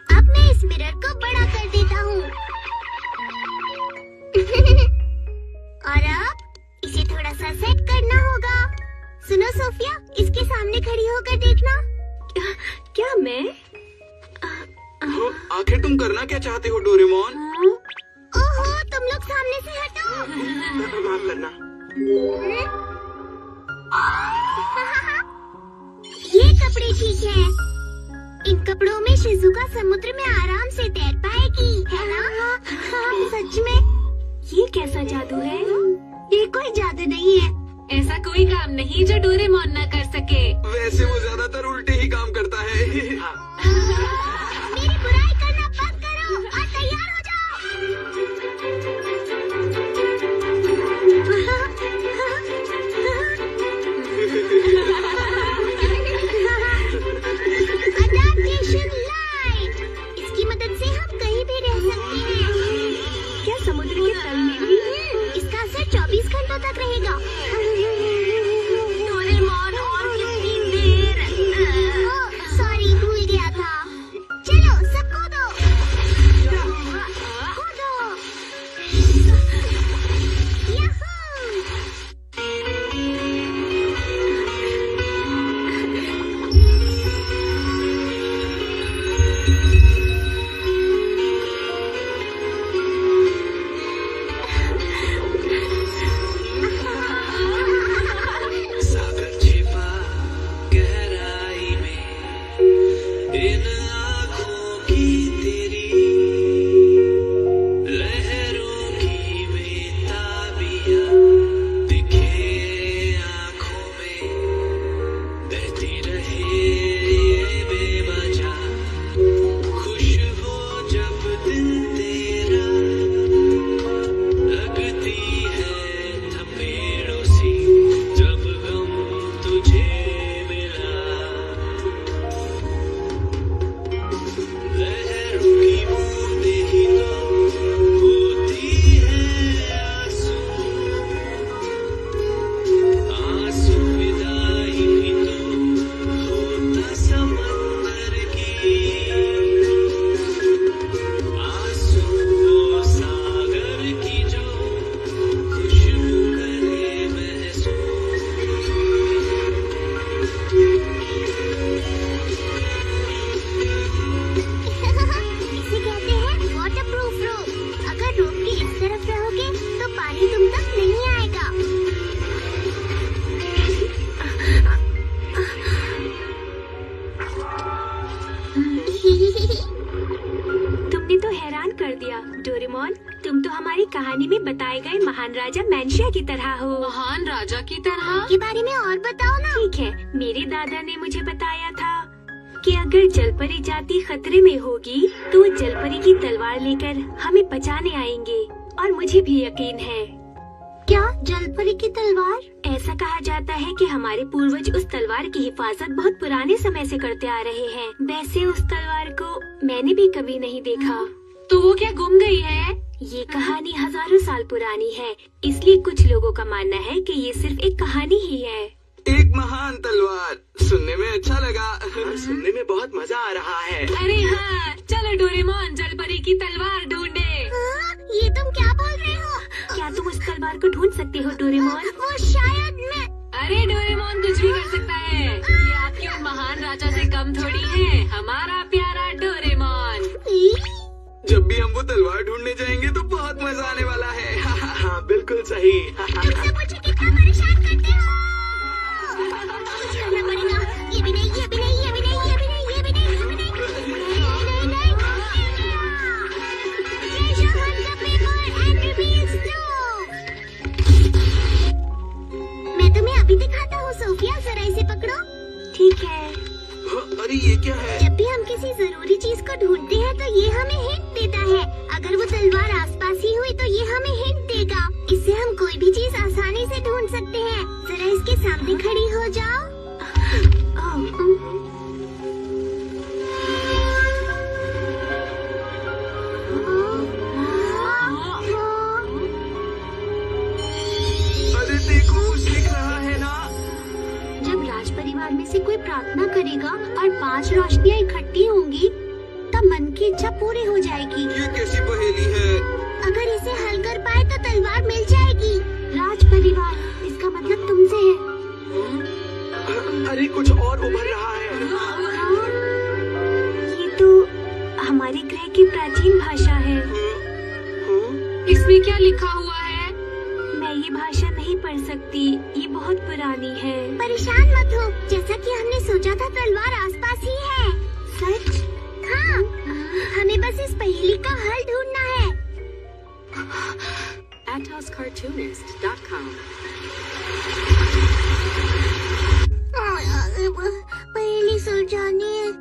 अब मैं इस मिरर को बड़ा कर देता हूँ। और अब इसे थोड़ा सा सेट करना होगा। सुनो सोफिया, इसके सामने खड़ी होकर देखना। क्या मैं? आखिर तुम करना क्या चाहते हो डोरेमोन? ओहो, तुम लोग सामने से हटो। माफ करना। ये कपड़े ठीक है। इन कपड़ों में शिजुका समुद्र में आराम से तैर पाएगी, है ना? हाँ, सच में। ये कैसा जादू है? ये कोई जादू नहीं है। ऐसा कोई काम नहीं जो डोरेमोन न कर सके। वैसे वो ज्यादातर उल्टे ही काम करता है। मेरी बुराई करना बंद करो और तैयार हो जाओ। Adaptation light। इसकी मदद से हम कहीं भी रह सकते हैं। क्या समुद्र के तल में भी? इसका असर 24 घंटों तक रहेगा। डोरेमोन, और कितनी देर? सॉरी, भूल गया था। चलो सब कूदो। कूदो। याहू! सागर छिपा गहराई में, इन आँखों की तेरी, लहरों की बेताबियां दिखे आँखों में, बहती रहे ये बेवजह, खुश हो जब दिल तेरा, लगती है थपेड़ों सी जब गम तुझे मिला, लहरों की बूंदें ही तो होती है आंसू, आंसू विदाई भी तो होता समंदर की, आंसू सागर की जो खुशबू करे महसूस। इसे कहते हैं वाटरप्रूफ रोप। अगर रोप के इस तरफ रहोगे तो पानी तुम तक नहीं आएगा। तुमने तो हैरान कर दिया डोरेमोन। तुम तो हमारी कहानी में बताए गए महान राजा मैंशिया की तरह हो। महान राजा की तरह? के बारे में और बताओ ना। ठीक है, मेरे दादा ने मुझे बताया था कि अगर जलपरी जाति खतरे में होगी तो वो जलपरी की तलवार लेकर हमें बचाने आएंगे, और मुझे भी यकीन है। क्या जलपरी की तलवार? ऐसा कहा जाता है कि हमारे पूर्वज उस तलवार की हिफाजत बहुत पुराने समय से करते आ रहे हैं। वैसे उस तलवार को मैंने भी कभी नहीं देखा। तो वो क्या गुम गई है? ये कहानी हजारों साल पुरानी है, इसलिए कुछ लोगों का मानना है कि ये सिर्फ एक कहानी ही है। एक महान तलवार, सुनने में अच्छा लगा। सुनने में बहुत मजा आ रहा है। अरे हाँ, चलो डोरेमोन जलपरी की तलवार ढूंढे। हाँ, ये तुम क्या बोल रहे हो? क्या तुम उस तलवार को ढूंढ सकते हो डोरेमोन? वो शायद मैं। अरे डोरेमोन कुछ भी कर सकता है, ये आपके उन महान राजा से कम थोड़ी है, हमारा प्यारा डोरेमोन। जब भी हम वो तलवार ढूंढने जाएंगे तो बहुत मजा आने वाला है। हाँ बिल्कुल सही। तुम सब मुझे कितना परेशान करते हो? कुछ करना पड़ेगा। ये भी नहीं, ये भी नहीं, ये भी नहीं, ये भी नहीं, ये भी नहीं, ये भी नहीं, नहीं, नहीं, Treasure hunt the paper and reveals truth। मैं तुम्हें अभी दिखाता हूँ सोफिया, जरा इसे पकड़ो। ठीक है। अरे ये क्या है? जब भी हम किसी जरूरी चीज को ढूंढते हैं तो ये हमें हिंट देता है। अगर वो तलवार आसपास ही हुई तो ये हमें हिंट देगा। इससे हम कोई भी चीज आसानी से ढूंढ सकते हैं। जरा इसके सामने खड़ी हो जाओ। अरे देखो, कुछ लिख रहा है ना। जब राज परिवार में से कोई प्रार्थना करेगा और 5 रोशनियां इकट्ठी होंगी तब मन की इच्छा पूरी हो जाएगी। ये कैसी पहेली है? अगर इसे हल कर पाए तो तलवार मिल जाएगी। राज परिवार, इसका मतलब तुमसे है। अरे कुछ और उभर रहा है। ये तो हमारे ग्रह की प्राचीन भाषा है। इसमें क्या लिखा हुआ है? मैं ये भाषा नहीं पढ़ सकती, ये बहुत पुरानी है। परेशान मत हो, जैसा कि हमने सोचा था तलवार आसपास ही है। सच? हाँ, हमें बस इस पहेली का हल ढूंढना है। AtosCartoonist.com पहेली सुलझानी है।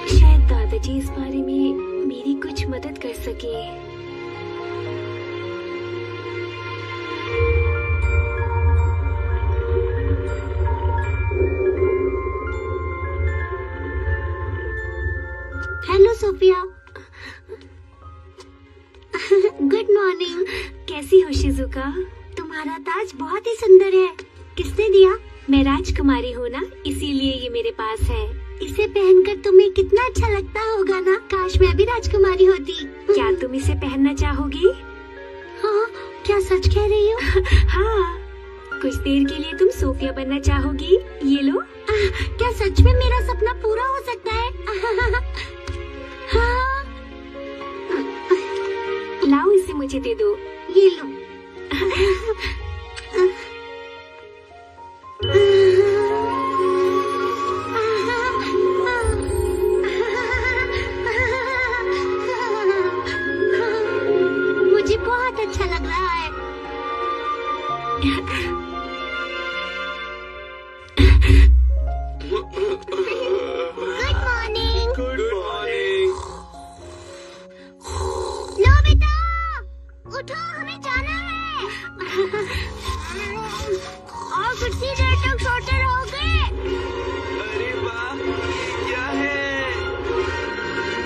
शायद दादाजी इस बारे में मेरी कुछ मदद कर सके। Hello Sophia. Good morning. कैसी हो शिजुका? तुम्हारा ताज बहुत ही सुंदर है। किसने दिया? मैं राजकुमारी हूँ ना, इसीलिए ये मेरे पास है। इसे पहनकर तुम्हें कितना अच्छा लगता होगा ना। काश मैं भी राजकुमारी होती। क्या तुम इसे पहनना चाहोगी? हाँ, क्या सच कह रही हो? हाँ, कुछ देर के लिए तुम सोफिया बनना चाहोगी? ये लो। क्या सच में मेरा सपना पूरा हो सकता है? हाँ। लाओ, इसे मुझे दे दो। ये लो। मुझे बहुत अच्छा लग रहा है। Good morning. Good morning. Nobita, उठो, हमें जाना है। और कुछ ही देर तक सोते रहोगे? अरे वाह, ये क्या है?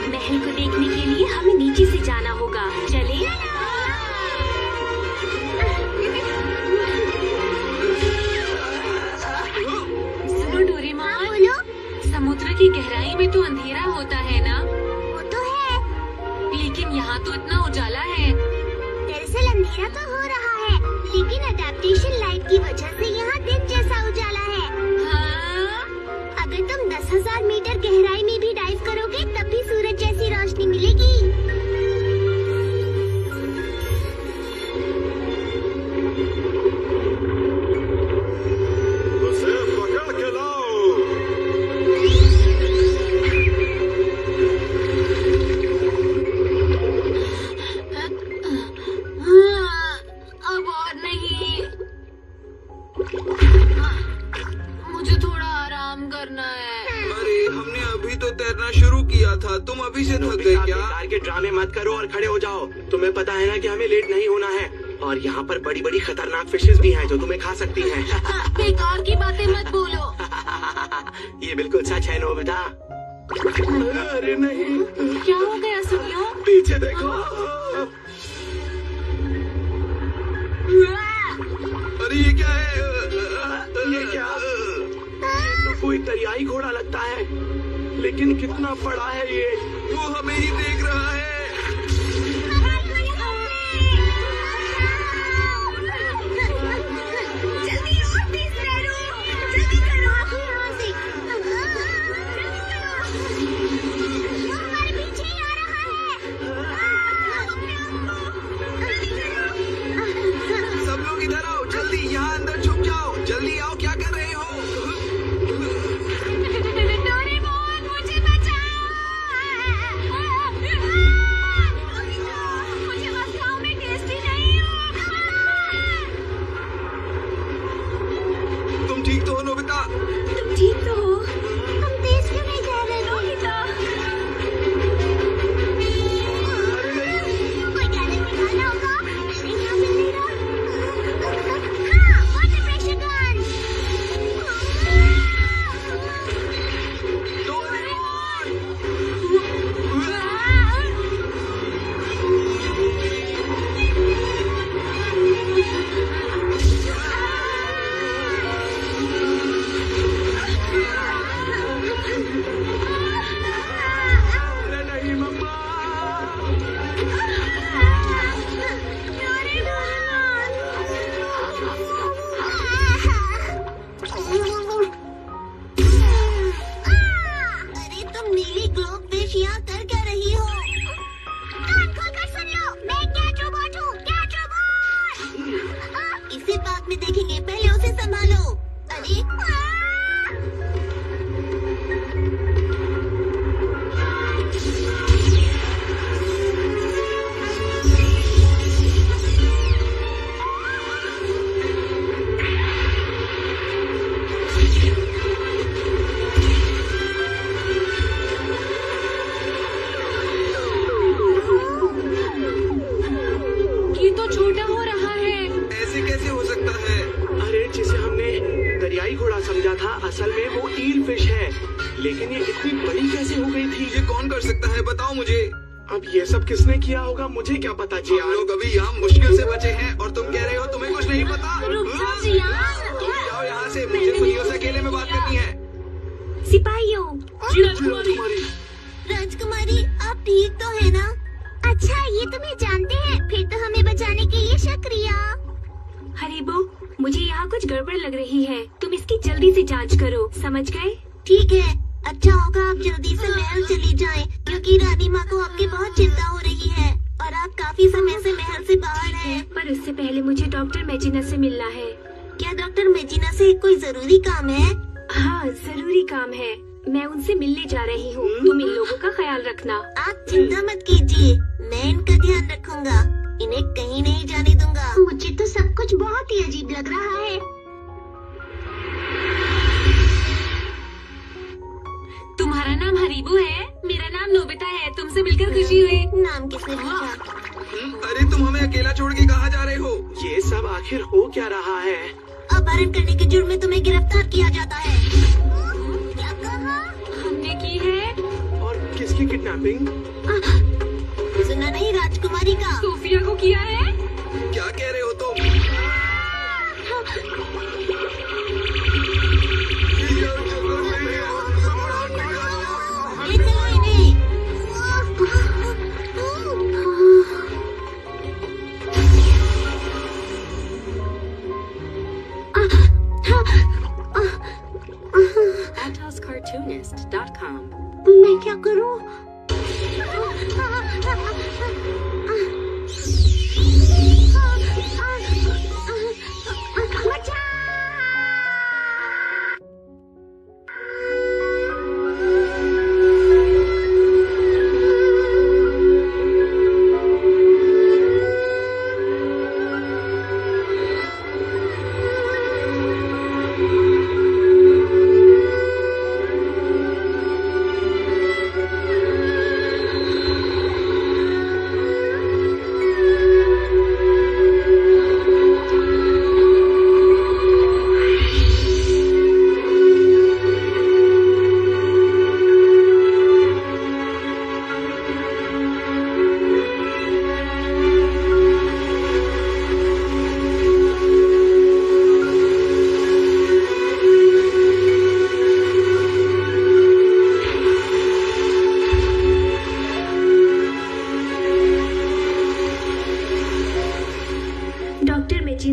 महल को देखने के लिए हमें नीचे से जाना होगा। चले? सुनो डोरेमोन, बोलो। समुद्र की गहराई में तो अंधेरा होता है ना, वो तो है। लेकिन यहाँ तो इतना उजाला है। दरअसल अंधेरा तो हो रहा है, लेकिन अडेप्टेशन लाइट की वजह से यहाँ दिन जैसा उजाला है। हाँ? अगर तुम 10,000 मीटर गहराई में भी डाइव करोगे तब भी सूरज जैसी रोशनी मिलेगी। उसे पकड़ के लाओ। हाँ, अब और नहीं। मुझे थोड़ा आराम करना है। अरे हमने अभी तो तैरना शुरू किया था, तुम अभी से थक गए क्या? बेकार के ड्रामे मत करो और खड़े हो जाओ। तुम्हें पता है ना कि हमें लेट नहीं होना है। और यहाँ पर बड़ी बड़ी खतरनाक फिशेस भी हैं जो तुम्हें खा सकती हैं। बेकार की बातें मत बोलो। ये बिल्कुल सच है नोबिता। अरे नहीं, क्या हो गया सुनियो? पीछे देखो। अरे ये क्या है? ये क्या? ये तो कोई दरियाई घोड़ा लगता है, लेकिन कितना बड़ा है ये। वो हमें ही देख रहा है। जल्दी और तेज रहो, जल्दी करो यहाँ से। वो हमारे पीछे ही आ रहा है। सब लोग इधर आओ, जल्दी यहाँ अंदर छुप जाओ। जल्दी आओ, क्या कर रहे हो? डोरेमोन, मुझे बचाओ। मुझे बस गाँव में टेस्टी नहीं हो। तुम ठीक तो हो नोबिता? तुम ठीक तो हो? हम तेज क्यों नहीं जा रहे नोबिता? कोई गैजेट निकालना होगा। मैंने यहाँ से ले रहा। हाँ, वाटर प्रेशर गन। अरे नहीं मम्मा। अरे तुम नीली ग्लोब फिश यहाँ कर क्या रही हो? कान खोलकर सुन लो, मैं कैट रोबोट हूँ, कैट रोबोट। इसे बाद में देखेंगे, पहले उसे संभालो। अरे ये तो छोटा हो रहा है। ऐसे कैसे हो सकता है? अरे जिसे हमने दरियाई घोड़ा समझा था, असल में वो ईल फिश है। लेकिन ये इतनी बड़ी कैसे हो गई थी? ये कौन कर सकता है, बताओ मुझे। अब ये सब किसने किया होगा, मुझे क्या पता जी। हम लोग अभी यहाँ मुश्किल से बचे हैं और तुम कह रहे हो तुम्हें कुछ नहीं पता। रुक जाओ जियान। तुम जाओ यहाँ से, मुझे खुदियों से अकेले में बात करनी है। सिपाहियों, जी राजकुमारी। राजकुमारी, आप ठीक तो है ना? अच्छा, ये तुम्हें जानते हैं, फिर तो हमें बचाने के लिए शुक्रिया। हरीबो, मुझे यहाँ कुछ गड़बड़ लग रही है। तुम इसकी जल्दी से जांच करो, समझ गए? ठीक है, अच्छा होगा आप जल्दी से महल चली जाएं, क्योंकि रानी माँ को आपकी बहुत चिंता हो रही है और आप काफी समय से महल से बाहर हैं। पर उससे पहले मुझे डॉक्टर मेजिना से मिलना है। क्या डॉक्टर मेजिना से कोई जरूरी काम है? हाँ, जरूरी काम है। मैं उनसे मिलने जा रही हूँ। तुम इन लोगों का ख्याल रखना। आप चिंता मत कीजिए, मैं इनका ध्यान रखूंगा, इन्हें कहीं नहीं जाने दूंगा। मुझे तो सब कुछ बहुत ही अजीब लग रहा है। तुम्हारा नाम हरीबो है? मेरा नाम नोबिता है। तुमसे मिलकर खुशी हुई। नाम किसने पूछा? अरे तुम हमें अकेला छोड़ के कहाँ जा रहे हो? ये सब आखिर हो क्या रहा है? अपहरण करने के जुर्म में तुम्हें गिरफ्तार किया जाता है। क्या कहा? हमने की है। और किसकी किडनैपिंग? सुना नहीं, राजकुमारी का। सोफिया को किया है। क्या कह रहे हो तुम? ले चलो इन्हें। AtosCartoonist.com. मैं क्या करूं?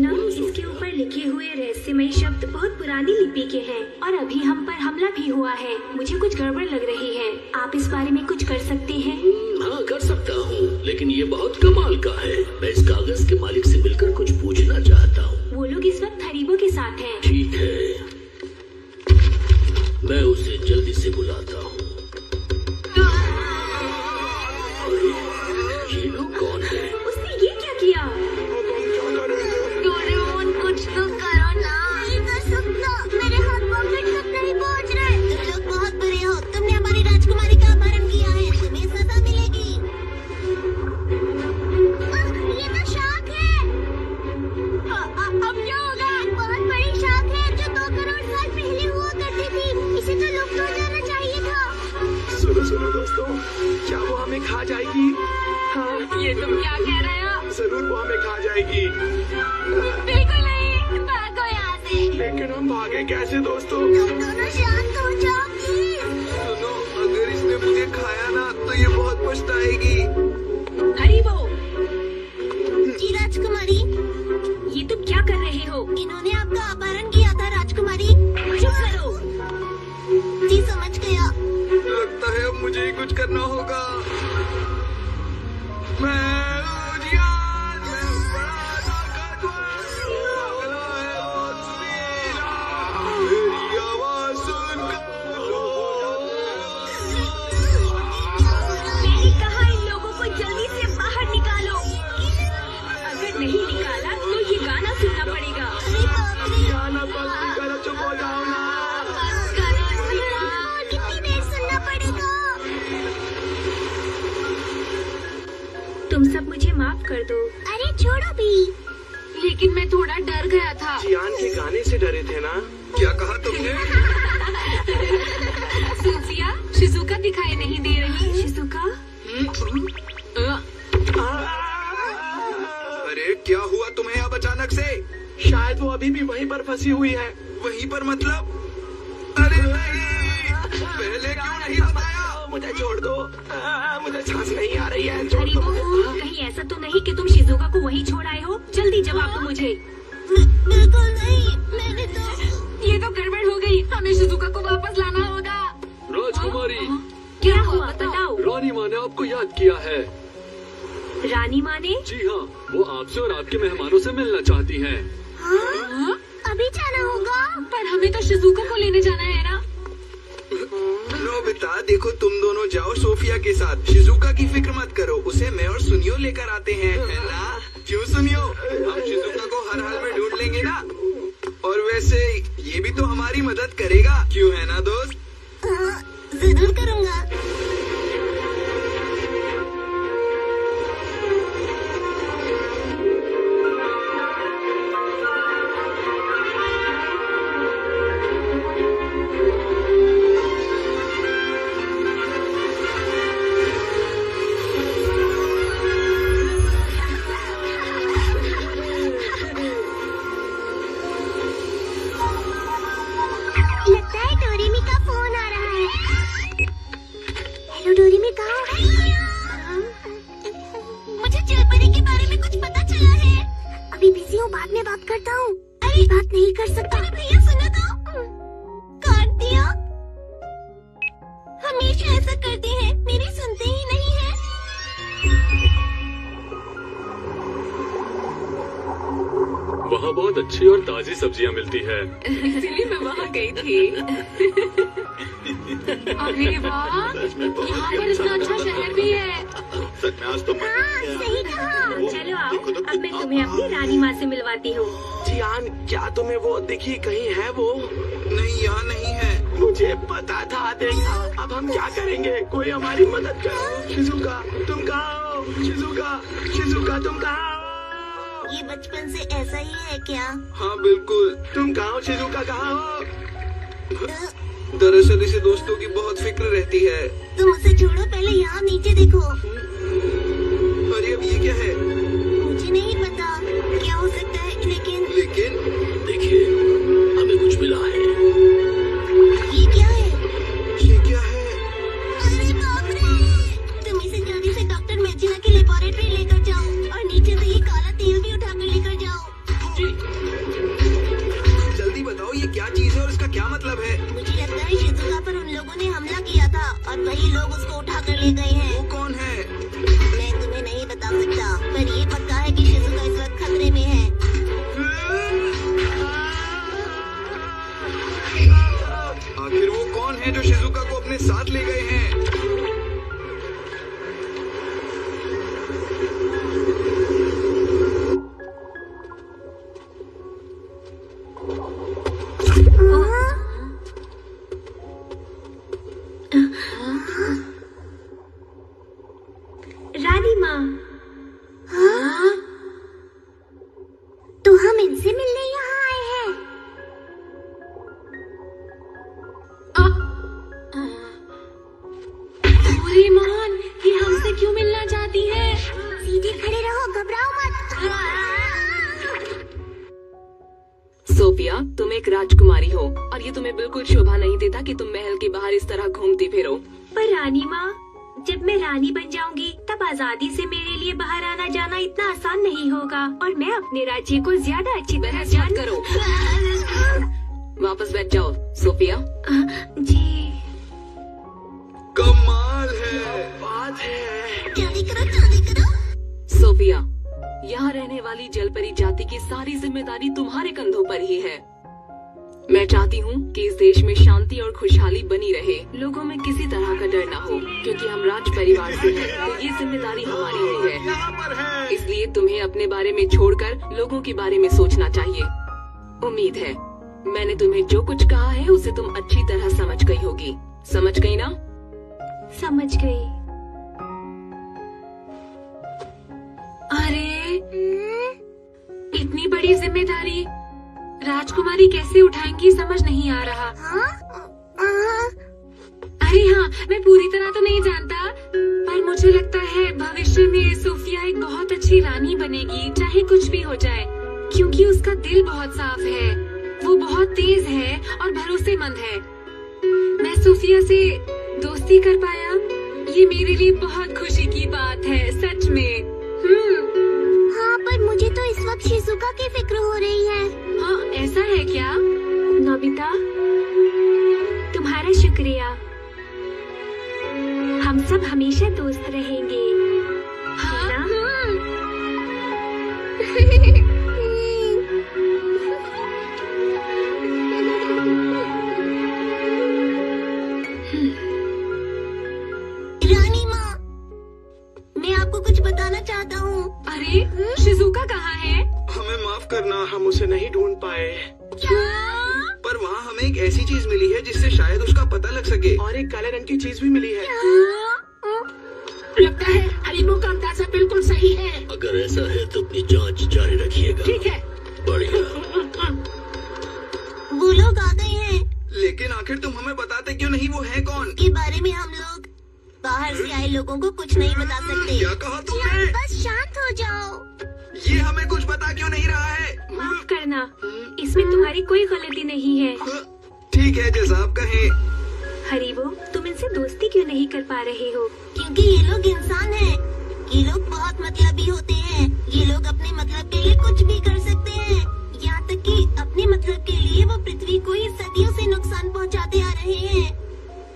सुना, इसके ऊपर लिखे हुए रहस्यमय शब्द बहुत पुरानी लिपि के हैं और अभी हम पर हमला भी हुआ है। मुझे कुछ गड़बड़ लग रही है। आप इस बारे में कुछ कर सकते हैं? हाँ, कर सकता हूँ, लेकिन ये बहुत कमाल का है। मैं इस कागज के मालिक से मिलकर कुछ पूछना चाहता हूँ। वो लोग इस वक्त हरीबो के साथ हैं। ठीक है, मैं उसे जल्दी से बुलाता हूँ। ये लोग कौन है? उसने ये क्या किया? डोरेमोन कुछ तो करो ना। नहीं कर सकता, मेरे हाथ पॉकेट तक नहीं पहुंच रहे। तुम लोग बहुत बुरे हो। तुमने हमारी राजकुमारी का अपहरण किया है, तुम्हें सजा मिलेगी। ये तो शार्क है। अब क्या होगा? बहुत बड़ी शार्क है जो 2 करोड़ साल पहले हुआ करती थी। इसे तो लुप्त हो जाना चाहिए था। सुनो दोस्तों, क्या वो हमें खा जाएगी? हाँ, ये तुम क्या कह रहे हो? जरूर वो हमें खा जाएगी। बिल्कुल नहीं, भागो यहाँ से। लेकिन हम भागे कैसे दोस्तों? तुम दोनों शांत हो जाओ प्लीज। सुनो, अगर इसने मुझे खाया ना तो ये बहुत पछताएगी। हरीबो, जी राजकुमारी। ये तुम क्या कर रहे हो? इन्होंने आपका अपहरण किया था राजकुमारी। चुप करो। जी समझ गया। लगता है अब मुझे ही कुछ करना होगा। मेरी आवाज सुनकर मैंने कहा इन लोगों को जल्दी से बाहर निकालो। अगर नहीं निकाला तो ये गाना सुनना पड़ेगा। अरे बाप रे। गाना बंद नहीं करो, चुप हो जाओ ना। कितनी देर सुनना पड़ेगा? तुम सब मुझे माफ कर दो। अरे छोड़ो भी। लेकिन मैं थोड़ा डर गया था। जियान के गाने से डरे थे ना? क्या कहा तुमने? सूफिया, शिजुका दिखाई नहीं दे रही। शिजुका, अरे क्या हुआ तुम्हें अब अचानक से? शायद वो अभी भी वहीं पर फंसी हुई है। वहीं पर मतलब? अरे नहीं, पहले क्यों नहीं बताया? मुझे छोड़ दो। मुझे सांस नहीं आ रही है, छोड़ दो। हरीबो, कहीं ऐसा तो नहीं कि तुम शिजुका को वहीं छोड़ आए हो? जल्दी जवाब दो मुझे। बिल्कुल नहीं, मैंने तो। ये तो गड़बड़ हो गई। हमें शिजुका को वापस लाना होगा। राजकुमारी, क्या हुआ बताओ? रानी माँ ने आपको याद किया है। रानी माँ ने? जी हाँ, वो आपसे और आपके मेहमानों से मिलना चाहती हैं। हाँ? अभी जाना होगा? पर हमें तो शिजुका को लेने जाना है ना। नोबिता, देखो तुम दोनों जाओ सोफिया के साथ। शिजुका की फिक्र मत करो, उसे मैं और सुनियो लेकर आते हैं, है ना? क्यों सुनियो? हम शिजुका को हर हाल में ढूंढ लेंगे ना। और वैसे ये भी तो हमारी मदद करेगा, क्यों है ना दोस्त? हाँ, जरूर करूँगा। लगता है डोरेमी का फोन आ रहा है। हेलो डोरेमी, कहाँ हो? मुझे चिलपरी के बारे में कुछ पता चला है। अभी बिजी हूँ, बाद में बात करता हूँ। अरे बात नहीं कर सकता। अरे भैया सुनो तो। काट दिया। हमेशा ऐसा करते हैं, मेरी सुनते ही नहीं है। वहाँ बहुत अच्छी और ताजी सब्जियाँ मिलती है। इसीलिए मैं वहाँ गई थी। अरे वाह, यहाँ पर इतना अच्छा शहर भी है। सच में आज तो मैं हाँ, सही कहा। चलो आओ, अब मैं तुम्हें अपनी रानी माँ से मिलवाती हूँ। जियान, क्या तुम्हें वो दिखी? कहीं है वो? नहीं, यहाँ नहीं है। मुझे पता था। देखा, अब हम क्या करेंगे? कोई हमारी मदद करो। शिजुका, तुम कहाँ हो? शिजुका तुम कहाँ हो? ये बचपन से ऐसा ही है क्या? हाँ बिल्कुल। तुम कहाँ हो? शिजुका कहाँ हो? दरअसल इसे दोस्तों की बहुत फिक्र रहती है। तुम उसे छोड़ो, पहले यहाँ नीचे देखो। अरे अब ये क्या है? मुझे नहीं पता क्या हो सकता है, लेकिन देखिए, हमें कुछ मिला है। ये क्या है? ये क्या है? अरे बाप रे! तुम इसे जल्दी से डॉक्टर मैजिना की लेबोरेटरी लेकर जाओ और नीचे से ये काला तेल भी उठाकर लेकर जाओ। जी, क्या मतलब है? मुझे लगता है शिजुका पर उन लोगों ने हमला किया था और वही लोग उसको उठा कर ले गए हैं। वो कौन है? मैं तुम्हें नहीं बता सकता, पर ये पक्का है कि शिजुका इस वक्त खतरे में है। आखिर वो कौन है जो शिजुका को अपने साथ ले गए हैं? रानी माँ, तो हम इनसे मिलने यहाँ आए हैं। डोरेमोन, ये हमसे क्यों मिलना चाहती है? सीधे खड़े रहो, घबराओ मत। सोफिया, तुम एक राजकुमारी हो और ये तुम्हें बिल्कुल शोभा नहीं देता कि तुम महल के बाहर इस तरह घूमती फिरो। पर रानी माँ, जब मैं रानी बन जाऊंगी तब आजादी से मेरे लिए बाहर आना जाना इतना आसान नहीं होगा और मैं अपने राज्य को ज्यादा अच्छी तरह बहस मत करो। वापस बैठ जाओ सोफिया। जी। कमाल है, बात है। जल्दी करो, जल्दी करो। सोफिया, यहाँ रहने वाली जलपरी जाति की सारी जिम्मेदारी तुम्हारे कंधों पर ही है। मैं चाहती हूँ कि इस देश में शांति और खुशहाली बनी रहे, लोगों में किसी तरह का डर न हो, क्योंकि हम राज परिवार से हैं, तो ये जिम्मेदारी हमारी ही है। इसलिए तुम्हें अपने बारे में छोड़कर लोगों के बारे में सोचना चाहिए। उम्मीद है मैंने तुम्हें जो कुछ कहा है उसे तुम अच्छी तरह समझ गई होगी। समझ गई ना? समझ गई। अरे, इतनी बड़ी जिम्मेदारी राजकुमारी कैसे उठाएंगी समझ नहीं आ रहा। अरे हाँ, मैं पूरी तरह तो नहीं जानता, पर मुझे लगता है भविष्य में सोफिया एक बहुत अच्छी रानी बनेगी, चाहे कुछ भी हो जाए, क्योंकि उसका दिल बहुत साफ है, वो बहुत तेज है और भरोसेमंद है। मैं सोफिया से दोस्ती कर पाया, ये मेरे लिए बहुत खुशी की बात है, सच में। हाँ, पर मुझे तो इस वक्त शिजुका की फिक्र हो रही है। हाँ, ऐसा है क्या? नोबिता, तुम्हारा शुक्रिया। हम सब हमेशा दोस्त रहेंगे। हाँ, है ना? रानी माँ, मैं आपको कुछ बताना चाहता हूँ। अरे, शिजुका कहाँ है? हमें माफ करना, हम उसे नहीं ढूंढ पाए। पर वहाँ हमें एक ऐसी चीज मिली है जिससे शायद उसका पता लग सके। और एक काले रंग की चीज भी मिली है। लगता है हरीमो का अंदाजा बिल्कुल सही है। अगर ऐसा है तो अपनी जांच जारी रखिएगा। ठीक है। बढ़िया। वो लोग आ गए हैं। लेकिन आखिर तुम हमें बताते क्यों नहीं वो है कौन? के बारे में हम लोग बाहर से आए लोगों को कुछ नहीं बता सकते। क्या कहा तुमने? बस शांत हो जाओ। ये हमें कुछ बता क्यों नहीं रहा है? माफ करना, इसमें तुम्हारी कोई गलती नहीं है। ठीक है, जैसा आप कहें। हरीबो, तुम इनसे दोस्ती क्यों नहीं कर पा रहे हो? क्योंकि ये लोग इंसान हैं। ये लोग बहुत मतलबी होते हैं। ये लोग अपने मतलब के लिए कुछ भी कर सकते हैं, यहाँ तक कि अपने मतलब के लिए वो पृथ्वी को ही सदियों से नुकसान पहुँचाते आ रहे हैं।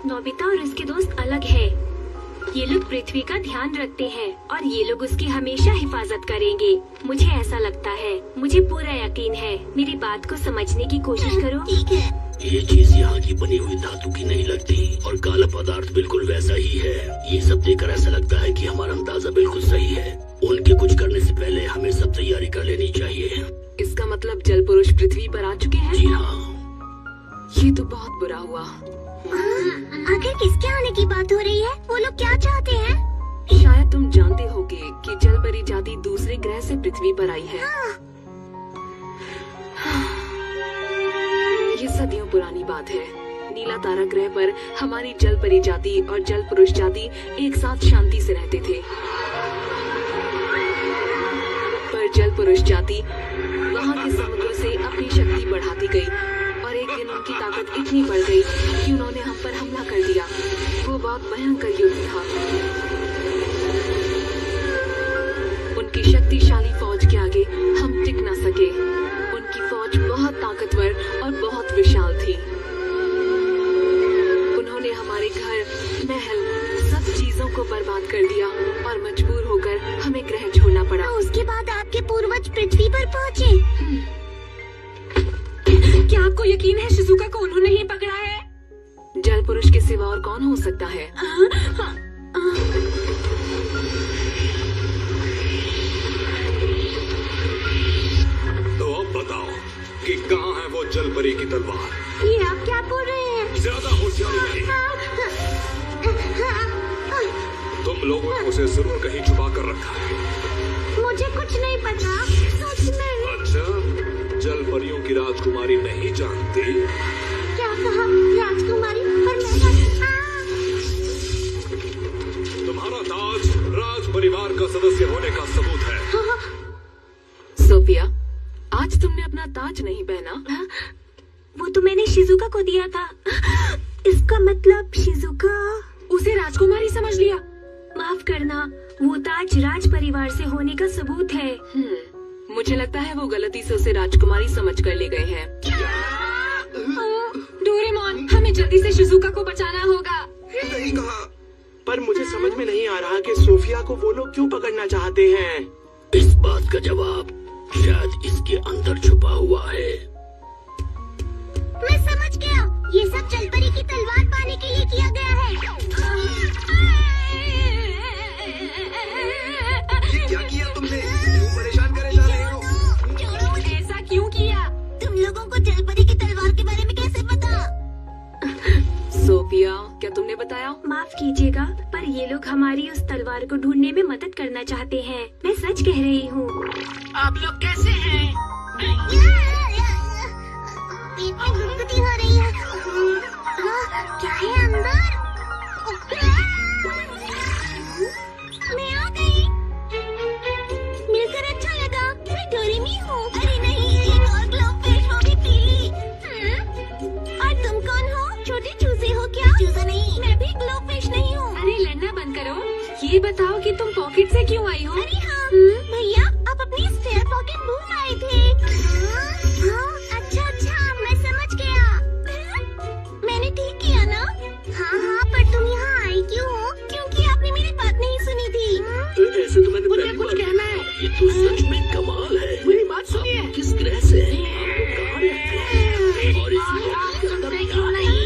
नोबिता और उसके दोस्त अलग है। ये लोग पृथ्वी का ध्यान रखते हैं और ये लोग उसकी हमेशा हिफाजत करेंगे। मुझे ऐसा लगता है, मुझे पूरा यकीन है। मेरी बात को समझने की कोशिश करो। ठीक है। ये चीज यहाँ की बनी हुई धातु की नहीं लगती और काला पदार्थ बिल्कुल वैसा ही है। ये सब देखकर ऐसा लगता है कि हमारा अंदाजा बिल्कुल सही है। उनके कुछ करने से पहले हमें सब तैयारी कर लेनी चाहिए। इसका मतलब जल पुरुष पृथ्वी पर आ चुके हैं? जी हाँ। ये तो बहुत बुरा हुआ। आखिर किसके आने की बात हो रही है? वो लोग क्या चाहते हैं? शायद तुम जानते होगे कि जलपरी जाति दूसरे ग्रह से पृथ्वी पर आई है। ये सदियों पुरानी बात है। नीला तारा ग्रह पर हमारी जलपरी जाति और जल पुरुष जाति एक साथ शांति से रहते थे, पर जल पुरुष जाति वहाँ के समुद्र से अपनी शक्ति बढ़ाती गई और एक दिन उनकी ताकत इतनी बढ़ गई कि उन्होंने हम पर हमला कर दिया। वो बहुत भयंकर युद्ध था। उनकी शक्तिशाली फौज के आगे हम टिक न सके। उनकी फौज बहुत ताकतवर और बहुत विशाल थी। को बर्बाद कर दिया और मजबूर होकर हमें ग्रह छोड़ना पड़ा। तो उसके बाद आपके पूर्वज पृथ्वी पर पहुँचे। क्या आपको यकीन है शिजुका को उन्होंने ही पकड़ा है? जल पुरुष के सिवा और कौन हो सकता है? तो अब बताओ कि कहाँ है वो जल परी की तलवार? ये आप क्या बोल रहे हैं? ज्यादा होशियारी नहीं। तुम लोगों ने उसे जरूर कहीं छुपा कर रखा है। मुझे कुछ नहीं पता, सच में। अच्छा, जल परियों की राजकुमारी नहीं जानती? क्या कहा? राजकुमारी? पर तुम्हारा ताज राज परिवार का सदस्य होने का सबूत है। सोफिया, आज तुमने अपना ताज नहीं पहना। वो तो मैंने शिजुका को दिया था। इसका मतलब शिजुका उसे राजकुमारी समझ लिया। माफ करना, वो ताज राज परिवार से होने का सबूत है। मुझे लगता है वो गलती से उसे राजकुमारी समझ कर ले गए हैं। डोरेमोन, हमें जल्दी से शिजुका को बचाना होगा। सही कहा, पर मुझे समझ में नहीं आ रहा कि सोफिया को वो लोग क्यों पकड़ना चाहते हैं। इस बात का जवाब शायद इसके अंदर छुपा हुआ है। मैं समझ गया, ये सब जलपरी की तलवार पाने के लिए किया गया है। ये क्या किया तुमने? क्यों परेशान करे जा रहे हो? छोड़ो मुझे। ऐसा क्यों किया? तुम लोगों को जलपरी की तलवार के बारे में कैसे पता? सोफिया, क्या तुमने बताया? माफ कीजिएगा, पर ये लोग हमारी उस तलवार को ढूंढने में मदद करना चाहते हैं। मैं सच कह रही हूँ। आप लोग कैसे हैं? पेट में गुदगुदी हो रही है। क्या है अंदर? मैं आ गई। मिलकर अच्छा लगा। मैं डोरेमी हूँ। अरे नहीं, एक और ग्लोबफिश, वो भी पीली। और तुम कौन हो? छोटे चूजे हो क्या? चूजा नहीं, मैं भी ग्लोबफिश नहीं हूँ। अरे लड़ना बंद करो। ये बताओ कि तुम पॉकेट से क्यों आई हो? अरे हाँ, भैया आप अपनी स्पेयर पॉकेट भूल आए थे। अच्छा, मैं समझ गया। मैंने ठीक किया ना? हाँ, पर तुम यहाँ आई क्यों हो? क्योंकि आपने मेरी बात नहीं सुनी थी। ऐसे तो मैंने मुझे पहली कुछ बार कहना है। ये तो सच में कमाल है। मेरी बात सुनिए। किस ग्रह से हैं? आप लोग कहाँ रहते हैं? और इस ग्रह के अंदर क्या है?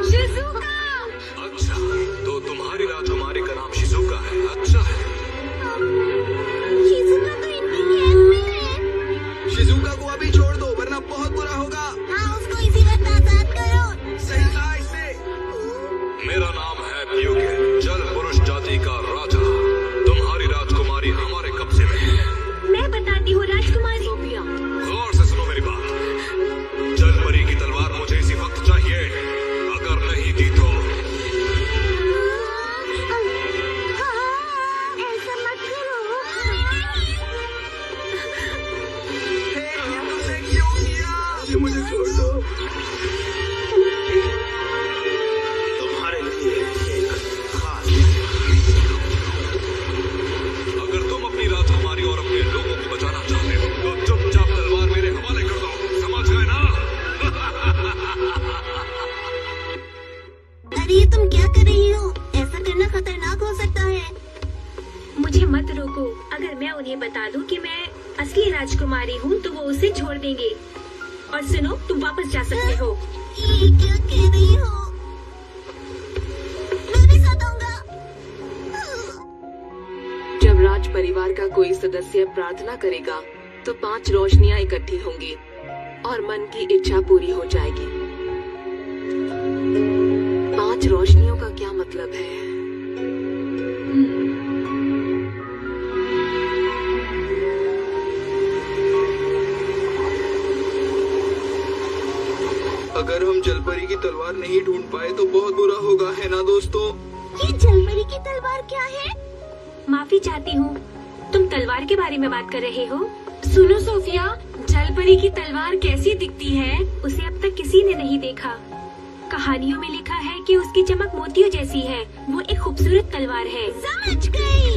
शिजुका! अच्छा, तो तुम्हारी राजकुमारी का नाम शिजुका है। अच्छा है। शिजुका तो इनकी गैंग में है। शिजुका को अभी छोड़ दो, वरना बहुत बुरा होगा। हाँ, उसको इसी वक्त आजाद करो। सही कहा इसने। मेरा नाम है प्यूके, जल पुरुष जाति का राजा। तुम्हारी राजकुमारी हमारे कब्जे में है। मैं बताती हूँ राजकुमारी। सोफिया, गौर से सुनो मेरी बात। जल परी की तलवार मुझे इसी वक्त चाहिए। अगर नहीं दी तो ऐसा मत करो। ये तुमने क्यों किया? ये मुझे छोड़ दो। तुम्हारे लिए एक खास अगर तुम अपनी राजकुमारी और अपने लोगों को बचाना चाहते हो तो चुपचाप तलवार मेरे हवाले कर दो। समझ गए ना? अरे ये तुम क्या कर रही हो? ऐसा करना खतरनाक हो सकता है। मुझे मत रोको। अगर मैं उन्हें बता दूं कि मैं असली राजकुमारी हूँ तो वो उसे छोड़ देंगे। और सुनो, तुम वापस जा सकते हो। ये क्या कह रही हो? मैं भी साथ आऊंगा। जब राज परिवार का कोई सदस्य प्रार्थना करेगा तो 5 रोशनियां इकट्ठी होंगी और मन की इच्छा पूरी हो जाएगी। 5 रोशनियों का क्या मतलब है? अगर हम जलपरी की तलवार नहीं ढूंढ पाए तो बहुत बुरा होगा, है ना दोस्तों? ये जलपरी की तलवार क्या है? माफी चाहती हूँ, तुम तलवार के बारे में बात कर रहे हो? सुनो सोफिया, जलपरी की तलवार कैसी दिखती है? उसे अब तक किसी ने नहीं देखा। कहानियों में लिखा है कि उसकी चमक मोतियों जैसी है। वो एक खूबसूरत तलवार है। समझ गई।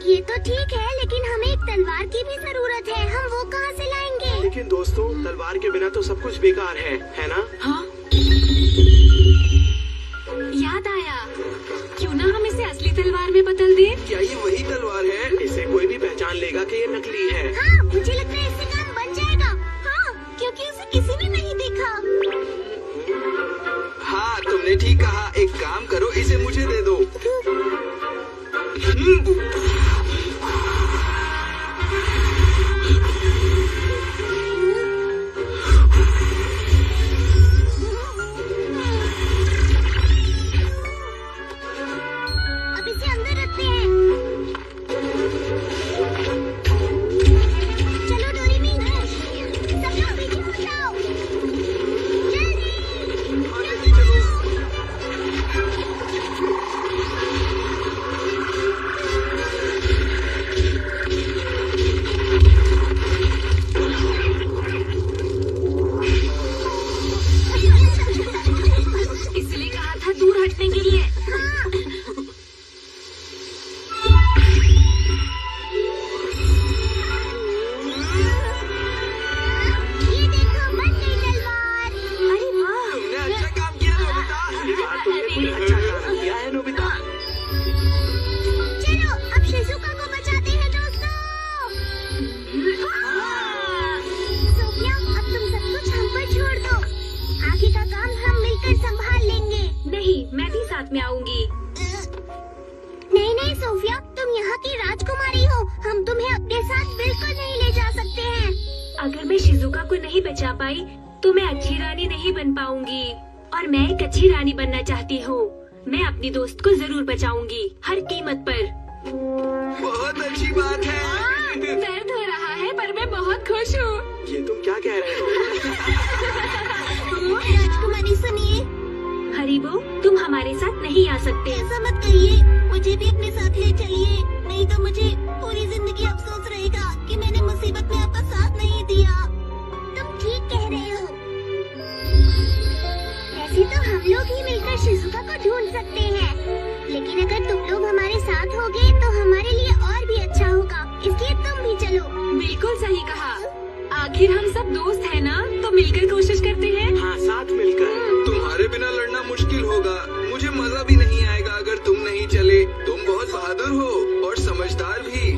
ये तो ठीक है, लेकिन हमें एक तलवार की भी जरूरत है। हम वो कहाँ से लाएंगे? लेकिन दोस्तों, तलवार के बिना तो सब कुछ बेकार है ना? हाँ, याद आया, क्यों ना हम इसे असली तलवार में बदल दें? क्या ये वही तलवार है? इसे कोई भी पहचान लेगा कि ये नकली है। हाँ, मुझे लगता है इससे काम बन जाएगा। हाँ, क्योंकि उसे किसी ने नहीं देखा। हाँ, तुमने ठीक कहा। एक काम करो, इसे मुझे दे दो। अब इसे अंदर रखते हैं। चलो डोरेमी, सब लोग पीछे हो जाओ। जल्दी चलो। इसलिए कहा था दूर हटने के लिए। ये देखो, बन गई तलवार। अरे वाह! तुमने अच्छा काम किया नोबिता। ये बात तुमने कोई अच्छा काम किया है नोबिता। चलो, अब शिजुका को बचाते हैं दोस्तों। सोफिया, अब तुम सब कुछ हम पर छोड़ दो। आगे का काम हम मिलकर संभाल लेंगे। नहीं, मैं भी साथ में आऊंगी। नहीं नहीं सोफिया, तुम यहाँ की राजकुमारी हो। हम तुम्हें अपने साथ बिल्कुल नहीं ले जा सकते हैं। अगर मैं शिजुका को नहीं बचा पाई तो मैं अच्छी रानी नहीं बन पाऊंगी। और मैं एक अच्छी रानी बनना चाहती हूँ। मैं अपनी दोस्त को जरूर बचाऊंगी, हर कीमत पर। बहुत अच्छी बात है। दर्द हो रहा है पर मैं बहुत खुश हूँ। ये तुम क्या कह रहे हो? राजकुमारी सुनिए, हरीबो, तुम हमारे साथ नहीं आ सकते। ऐसा मत कहिए। मुझे भी अपने साथ ले चलिए, नहीं तो मुझे पूरी जिंदगी अफसोस रहेगा कि मैंने मुसीबत में आपका साथ नहीं दिया। तुम ठीक कह रहे हो। ऐसे तो हम लोग ही मिलकर शिजुका को ढूंढ सकते हैं, लेकिन अगर तुम लोग हमारे साथ होगे तो हमारे लिए और भी अच्छा होगा। इसलिए तुम भी चलो। बिल्कुल सही कहा। आखिर हम सब दोस्त हैं ना, तो मिलकर कोशिश करते हैं। हाँ, साथ मिलकर। तुम्हारे बिना लड़ना मुश्किल होगा। मुझे मजा भी नहीं आएगा अगर तुम नहीं चले। तुम बहुत बहादुर हो और समझदार भी।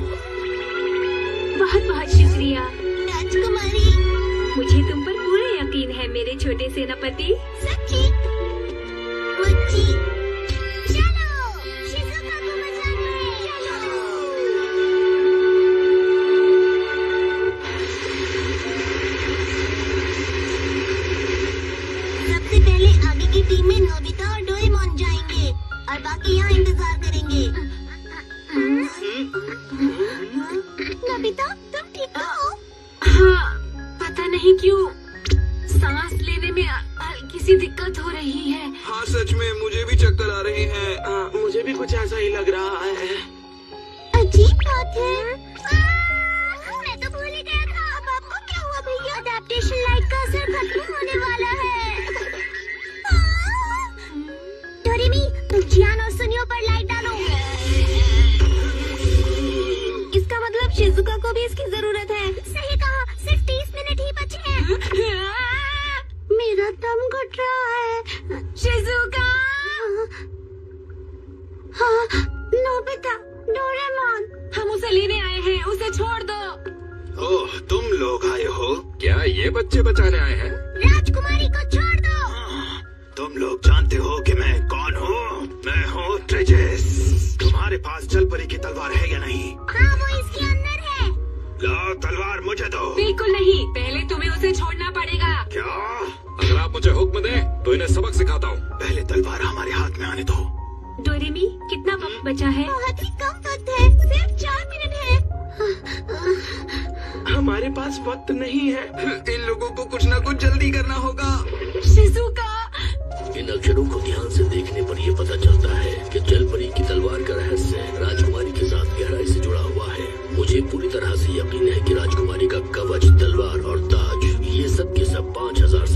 बहुत बहुत शुक्रिया। राजकुमारी, मुझे तुम पर पूरा यकीन है मेरे छोटे सेनापति। सच्ची मुच्ची। चलो, शिजुका को बचाने। चलो। सबसे पहले आगे की टीम में नोबिता और डोरेमोन जाएंगे और बाकी यहाँ इंतजार करेंगे। नोबिता, तुम ठीक हो? हाँ, पता नहीं क्यों सांस लेने में हल्की सी दिक्कत हो रही है। हाँ, सच में मुझे भी चक्कर आ रहे हैं। हाँ, मुझे भी कुछ ऐसा ही लग रहा है। अजीब बात है। मैं तो भूल ही गया था। अब आपको क्या हुआ भैया? अडैप्टेशन लाइट का असर खत्म होने वाला है। डोरेमी, तुम जियान और सुनियो पर लाइट डालो। इसका मतलब शिजुका को भी इसकी जरूरत है। सही कहा, सिर्फ 30 मिनट ही बचे हैं। मेरा दम घुट रहा है। शिजुका! हाँ, नोबिता, डोरेमोन। हम उसे लेने आए हैं, उसे छोड़ दो। ओह, तुम लोग आए हो? क्या ये बच्चे बचाने आए हैं? राजकुमारी को छोड़ दो। तुम लोग जानते हो कि मैं कौन हूँ? मैं हूँ ट्रेजेस। तुम्हारे पास जल परी की तलवार है या नहीं? हाँ, वो इसके अंदर है। लो, तलवार मुझे दो। बिल्कुल नहीं, पहले तुम्हें उसे छोड़ना पड़ेगा। क्या? अगर आप मुझे हुक्म दें तो इन्हें सबक सिखाता हूँ। पहले तलवार हमारे हाथ में आने दो। डोरेमी, कितना वक्त बचा है? बहुत ही कम वक्त है, सिर्फ 4 मिनट है। हमारे पास वक्त नहीं है। इन लोगों को कुछ ना कुछ जल्दी करना होगा। शिजुका! इन अक्षरों को ध्यान से देखने पर यह पता चलता है कि जल परी की तलवार का रहस्य राजकुमारी के साथ गहराई से जुड़ा हुआ है। मुझे पूरी तरह से यकीन है कि राजकुमारी का कवच, तलवार और ताज, ये सब के सब 5000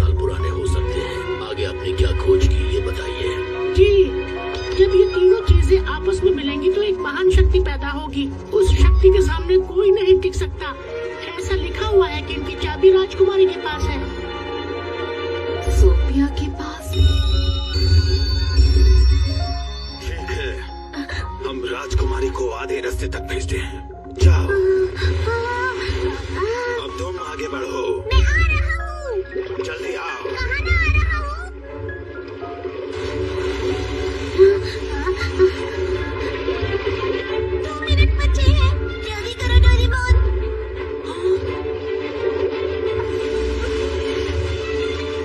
उस शक्ति के सामने कोई नहीं टिक सकता। ऐसा लिखा हुआ है कि इनकी चाबी राजकुमारी के पास है। सोफिया के पास? ठीक है, हम राजकुमारी को आधे रास्ते तक भेजते हैं। जाओ, अब तुम आगे बढ़ो। मैं आ रहा हूँ। जल्दी आओ। कहाँ ना आ रहा हूँ? 2 मिनट बचे हैं। जल्दी करो डोरेमोन।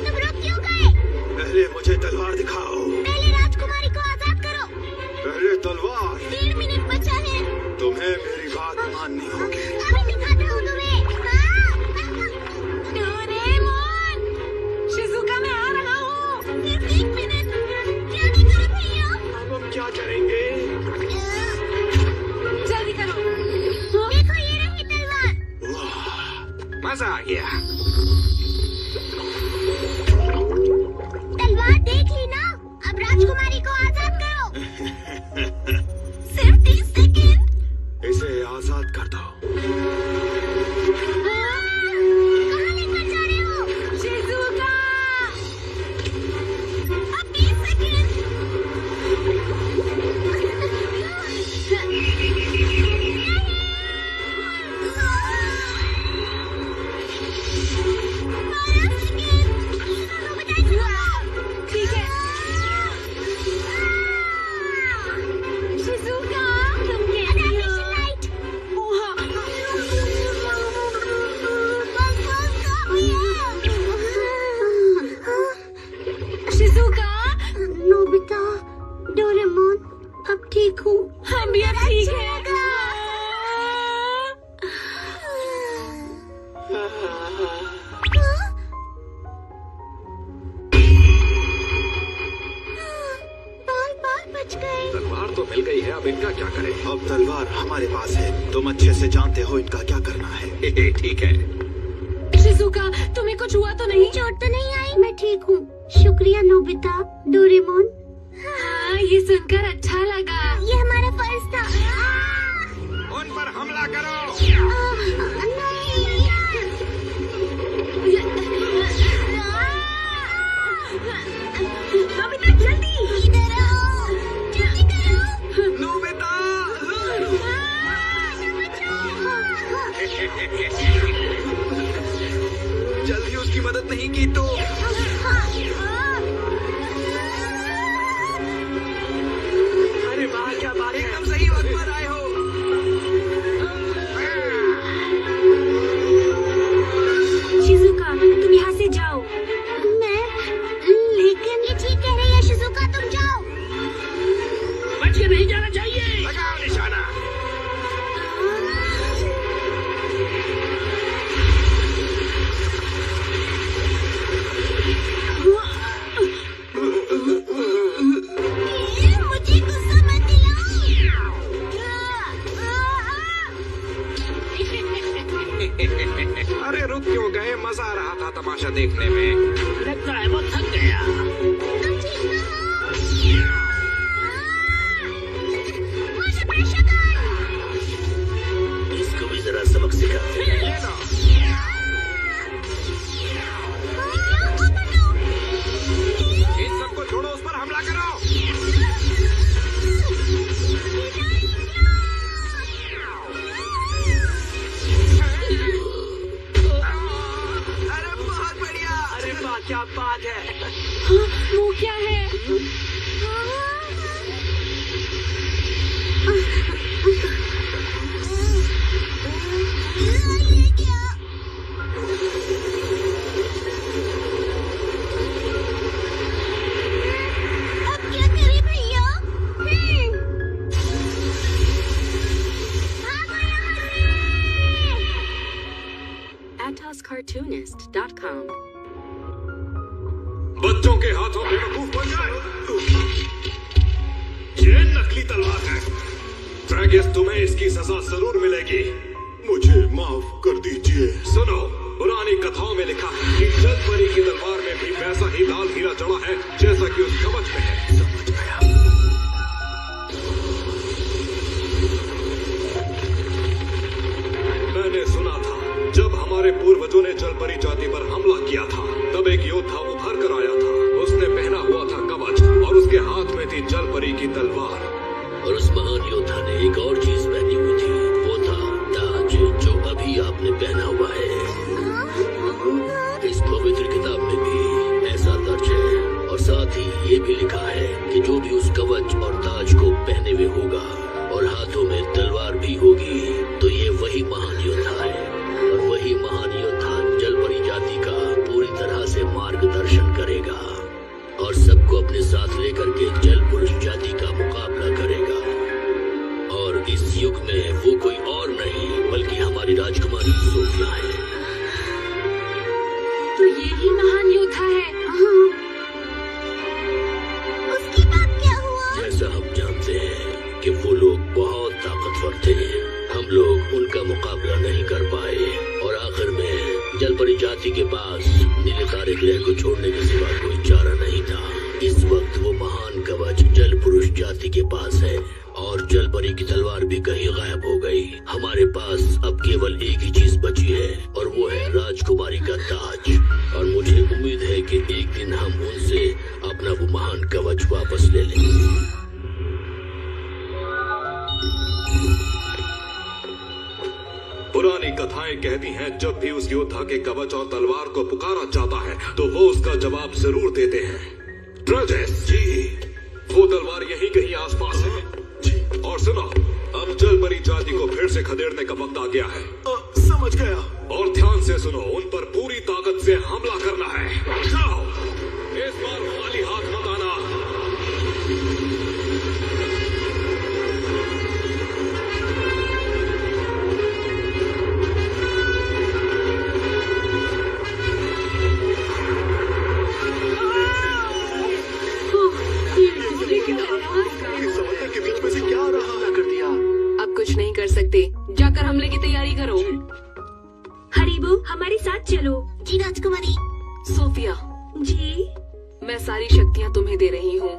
तुम रुक क्यों गए? पहले मुझे तलवार दिखाओ। पहले राजकुमारी को आजाद करो। पहले तलवार। 1.5 मिनट बचा है। तुम्हें मेरी बात माननी होगी। अभी दिखाता हूँ तुम्हें। डोरेमोन, शिजुका मैं आ रहा हूँ। सिर्फ 1 मिनट। जल्दी करो भैया। अब हम क्या करेंगे? जल्दी करो। देखो ये रही तलवार। वाह, मजा आ गया। तलवार देख ली ना? अब राजकुमारी को आजाद करो। सिर्फ 30 सेकेंड। इसे आजाद कर दो। कहाँ लेकर जा रहे हो? शिजुका, अब 20 सेकेंड। ठीक है। शिजुका, तुम कैसी हो? ओह, शिजुका, नोबिता, डोरेमोन, अब ठीक हूँ। हम भी अब ठीक है। बाल बच गए। तलवार तो मिल गई है, अब इनका क्या करें? अब तलवार हमारे पास है। तुम अच्छे से जानते हो इनका क्या करना है। ठीक है। शिजुका, तुम्हें कुछ हुआ तो नहीं? चोट तो नहीं आई? मैं ठीक हूँ। शुक्रिया नोबिता, डोरेमोन। हाँ, ये सुनकर अच्छा लगा। ये हमारा फर्ज था। उन पर हमला करो। नोबिता जल्दी इधर आओ। जल्दी करो। नोबिता! जल्दी उसकी मदद नहीं की तो। अरे वाह, क्या बात है। एकदम सही वक्त पर आए हो। शिजुका, तुम यहाँ से जाओ। लेकिन ये ठीक कह रही है शिजुका, तुम जाओ। बच के नहीं जाना चाहिए। लगाओ निशाना। मुझे गुस्सा मत दिलाओ। अरे रुक क्यों गए? मजा आ रहा था तमाशा देखने में। लगता है वो थक गया। तुम ठीक तो हो? मुझे प्रेशर कर। इसको भी जरा सबक सिखाते हैं। ये लो। इन सबको छोड़ो, उस पर हमला करो। अरे बहुत बढ़िया। अरे वाह, क्या बात है। हाँ, वो क्या है? ये क्या? अब क्या करें भैया? भागो यहाँ से। AtosCartoonist.com बच्चों के हाथों बेवकूफ बन जाए। ये नकली तलवार है। ड्रैगस, तुम्हें इसकी सजा जरूर मिलेगी। मुझे माफ कर दीजिए। सुनो, पुरानी कथाओं में लिखा है कि जल परी की तलवार में भी वैसा ही लाल हीरा जड़ा है जैसा कि उस कवच में है। समझ गया। हमारे पूर्वजों ने जलपरी जाति पर हमला किया था, तब एक योद्धा उभर कर आया था। उसने पहना हुआ था कवच और उसके हाथ में थी जलपरी की तलवार। और उस महान योद्धा ने एक और चीज पहनी हुई थी, वो था ताज, जो अभी आपने पहना हुआ है। इस पवित्र किताब में भी ऐसा दर्ज है, और साथ ही ये भी लिखा है कि जो भी उस कवच और ताज को पहने हुए होगा और हाथों में तलवार भी होगी, तो ये वही महान योद्धा है। और वही महान योद्धा जलपरी जाति का पूरी तरह से मार्गदर्शन करेगा और सबको अपने साथ लेकर के जल पुरुष जाति का मुकाबला करेगा। और इस युग में वो कोई और नहीं बल्कि हमारी राजकुमारी सोफिया है। तो ये ही महान योद्धा है। उसके बाद क्या हुआ? जैसा हम जानते हैं कि वो लोग बहुत ताकतवर थे, हम लोग उनका मुकाबला नहीं कर पाए और आखिर में जलपरी जाति के पास नीले तारे ग्रह को छोड़ने के सिवा कोई चारा नहीं था। इस वक्त वो महान कवच जल पुरुष जाति के पास है और जलपरी की तलवार भी कहीं गायब हो गई। हमारे पास अब केवल एक ही चीज बची है और वो है राजकुमारी का ताज। और मुझे उम्मीद है कि एक दिन हम उनसे अपना वो महान कवच वापस ले लेंगे। पुरानी कथाएं कहती हैं, जब भी उस योद्धा के कवच और तलवार को पुकारा जाता है तो वो उसका जवाब जरूर देते हैं। ट्रेजेस जी, वो तलवार यहीं कहीं आसपास है जी। और सुनो, अब जलपरी जाति को फिर से खदेड़ने का वक्त आ गया है। समझ गया। और ध्यान से सुनो, उन पर पूरी ताकत से हमला करना है। जाओ, इस बार खाली हाथ मत आना। समंदर के बीच में से क्या आ रहा है? कर दिया। अब कुछ नहीं कर सकते, जाकर हमले की तैयारी करो। हरीबो, हमारे साथ चलो। जी राजकुमारी। सोफिया जी। मैं सारी शक्तियाँ तुम्हें दे रही हूँ।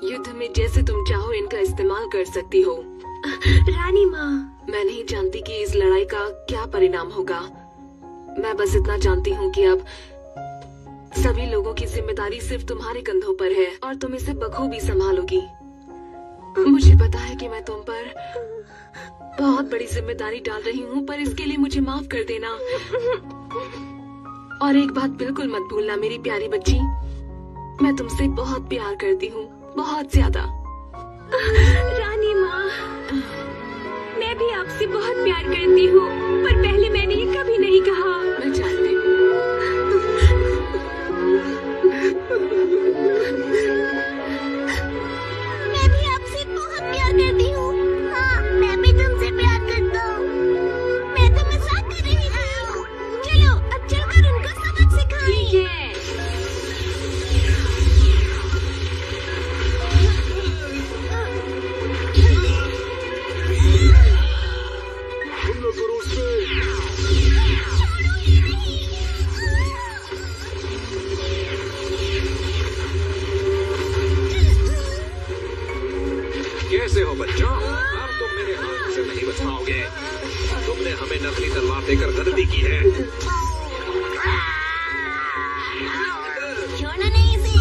युद्ध में जैसे तुम चाहो इनका इस्तेमाल कर सकती हो। रानी माँ, मैं नहीं जानती कि इस लड़ाई का क्या परिणाम होगा। मैं बस इतना जानती हूँ कि अब सभी लोगों की जिम्मेदारी सिर्फ तुम्हारे कंधों पर है और तुम इसे बखूबी संभालोगी। मुझे पता है कि मैं तुम पर बहुत बड़ी जिम्मेदारी डाल रही हूँ, पर इसके लिए मुझे माफ कर देना। और एक बात बिल्कुल मत भूलना मेरी प्यारी बच्ची, मैं तुमसे बहुत प्यार करती हूँ, बहुत ज्यादा। रानी माँ, मैं भी आपसे बहुत प्यार करती हूँ, पर पहले मैंने ये कभी नहीं कहा। मैं जानती हूँ। मैं भी आपसे बहुत प्यार करती हूँ। हाँ, मैं भी तुमसे प्यार करता हूँ। मैं तो मजाक कर रही हूँ। चलो अब चलकर उनको सबक सिखाएं। ठीक है। हमला करो उस पे। छोड़ो ही नहीं। कैसे हो बच्चों? अब तुम मेरे हाथ से नहीं बच पाओगे। तुमने हमें नकली तलवार देकर गलती की है। छोड़ना नहीं इसे।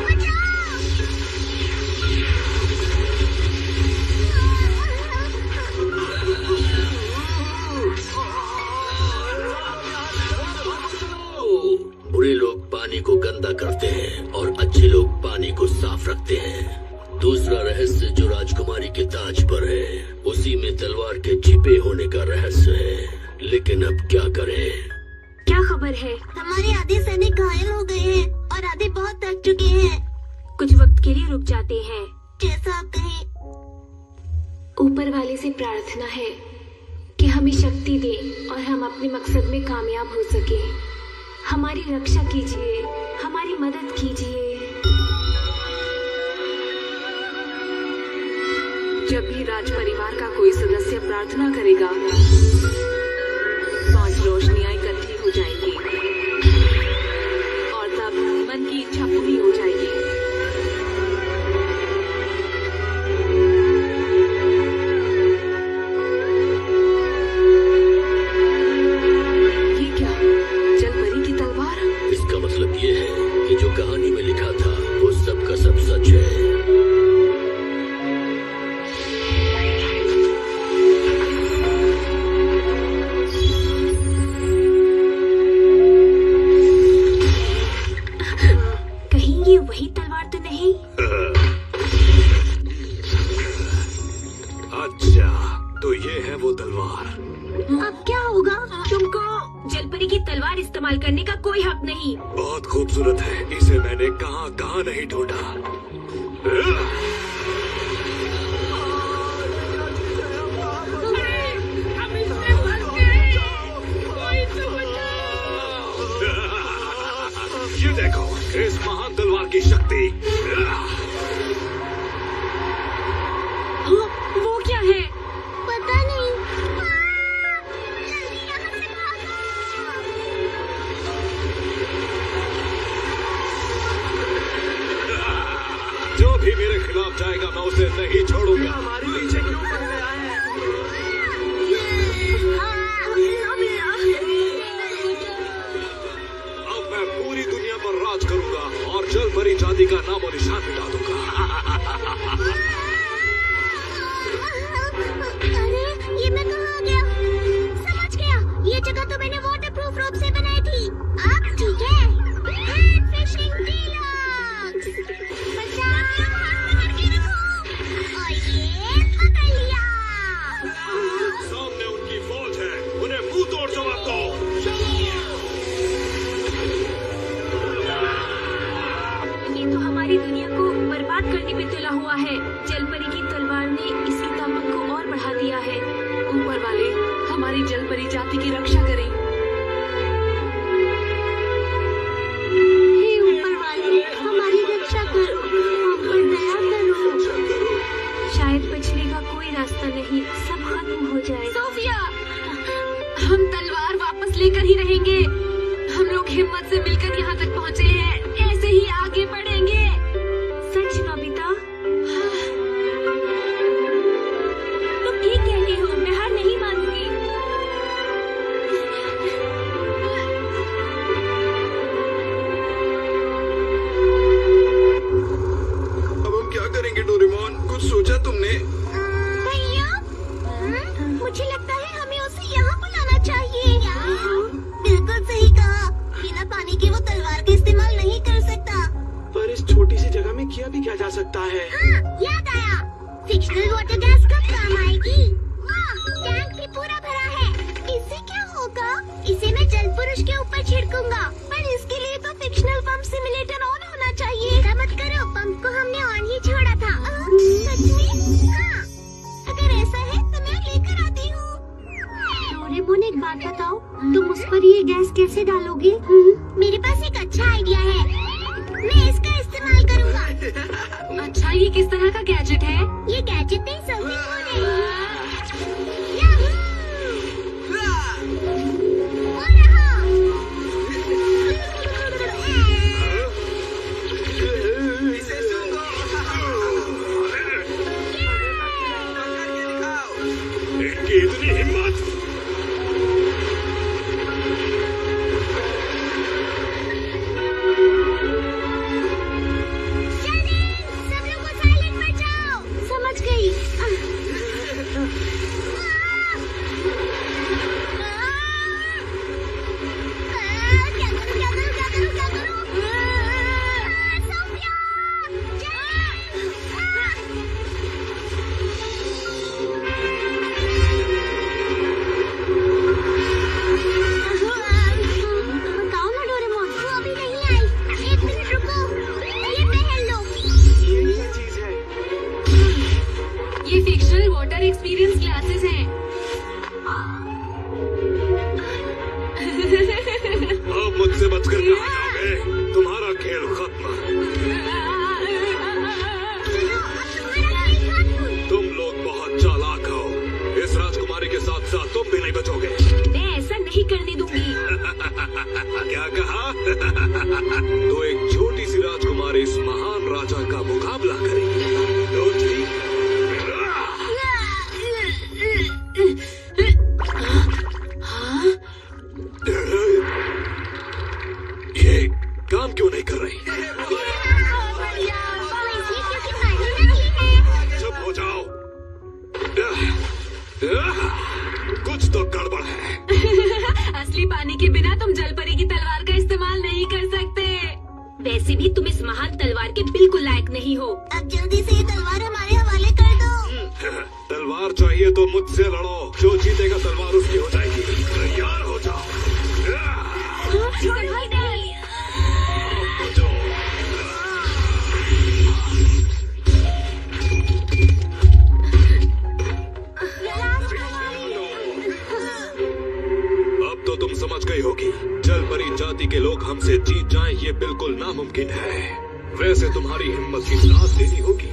बचाओ। बुरे लोग पानी को गंदा करते हैं और अच्छे लोग पानी को साफ रखते हैं। दूसरा रहस्य जो राजकुमारी के ताज पर है, उसी में तलवार के छिपे होने का रहस्य है। लेकिन अब क्या करें? क्या खबर है? हमारे आधे सैनिक घायल हो गए हैं और आधे बहुत थक चुके हैं। कुछ वक्त के लिए रुक जाते हैं। जैसा आप कहें। ऊपर वाले से प्रार्थना है कि हमें शक्ति दे और हम अपने मकसद में कामयाब हो सके। हमारी रक्षा कीजिए, हमारी मदद कीजिए। जब भी राज परिवार का कोई सदस्य प्रार्थना करेगा, 5 रोशनियां इकट्ठी हो जाएंगी और तब मन की इच्छा पूरी हो जाएगी। जलपरी की तलवार इस्तेमाल करने का कोई हक नहीं। बहुत खूबसूरत है, इसे मैंने कहाँ कहाँ नहीं ढूंढा। ये देखो इस महान तलवार की शक्ति। वो क्या है? पता नहीं। जल्दी यहाँ से भागो। जो भी मेरे खिलाफ जाएगा मैं उसे नहीं छोड़ूंगा। हमारे पीछे क्यों पड़ गया है? अब मैं पूरी दुनिया पर राज करूंगा और जलपरी जाति का नामो निशान मिटा दूंगा। अरे ये मैं कहाँ आ गया? समझ गया, ये जगह तो मैंने वाटरप्रूफ रोप से बनाई थी। अब ठीक है। Hand fishing deluxe. बचाओ, पकड़ के रखो। और ये पकड़ लिया। सामने उनकी फौज है, उन्हें मुंह तोड़ जवाब दो। ये तो हमारी दुनिया को बर्बाद करने में तुला हुआ है। जलपरी की तलवार ने इसकी ताकत को और बढ़ा दिया है। ऊपर वाले हमारी जलपरी जाति की रक्षा करें। हे ऊपर वाले, हमारी रक्षा करो, हम पर दया करो। शायद बचने का कोई रास्ता नहीं, सब खत्म हो जाएगा। सोफिया, हम तलवार वापस लेकर ही रहेंगे। हम लोग हिम्मत से मिलकर यहाँ तक पहुँचे हैं, ऐसे ही आगे बढ़ेंगे। सच नोबिता? तुम ठीक कहते हो, मैं हार नहीं मानूंगी। अब हम क्या करेंगे डोरेमोन? कुछ सोचा तुमने? भैया, मुझे लगता है हमें उसे यहाँ बुलाना चाहिए। बिल्कुल सही कहा। बिना पानी के वो तलवार का इस्तेमाल नहीं कर सकता। पर इस छोटी सी जगह में किया भी क्या जा सकता है? हाँ, याद आया। फिक्शनल वाटर गैस कब काम आएगी? टैंक भी पूरा भरा है। इससे क्या होगा? इसे मैं जल पुरुष के ऊपर छिड़कूंगा। पर इसके लिए तो फिक्शनल पंप सिमुलेटर ऑन होना चाहिए। चिंता मत करो, पंप को हमने ऑन ही छोड़ा था। सच में? हाँ। अगर ऐसा है तो मैं लेकर आती हूँ। डोरेमोन, एक बात बताओ, तुम उस पर ये गैस कैसे डालोगे? मेरे पास एक अच्छा आइडिया है। मैं इसका इस्तेमाल करूँगा। अच्छा, ये किस तरह का गैजेट है? ये गैजेट नहीं सभी इसे सूंघो। पकड़ के दिखाओ। इनकी इतनी हिम्मत। सब लोग को साइलेंट पर जाओ। समझ गई। क्या करूं? सोफिया, बताओ ना डोरेमोन, वो अभी नहीं आई। 1 मिनट रुको, ये पहन लो। ये क्या चीज है? ये फिक्शनल वाटर एक्सपीरियंस ग्लासेस हैं। अब मुझसे बचकर कहाँ जाओगे? तुम्हारा खेल खत्म। तुम लोग बहुत चालाक हो। इस राजकुमारी के साथ साथ तुम भी नहीं बचोगे। मैं ऐसा नहीं करने दूंगी। क्या कहा? तो एक छोटी सी राजकुमारी इस महान राजा का मुकाबला करेगी। तो ठीक। ये काम क्यों नहीं कर रही? चुप हो जाओ। कुछ तो गड़बड़ है। असली पानी के बिना तुम जलपरी की तलवार का इस्तेमाल नहीं कर सकते। वैसे भी तुम इस महान तलवार के बिल्कुल लायक नहीं हो। अब जल्दी से ये तलवार हमारे हवाले कर दो। तलवार चाहिए तो मुझसे लड़ो। जो जीतेगा तलवार उसकी हो जाएगी। तैयार हो जाओ। अब तो तुम समझ गई होगी, जल परी जाति के लोग हमसे जीत जाएं ये बिल्कुल नामुमकिन है। वैसे तुम्हारी हिम्मत की दाद देनी होगी,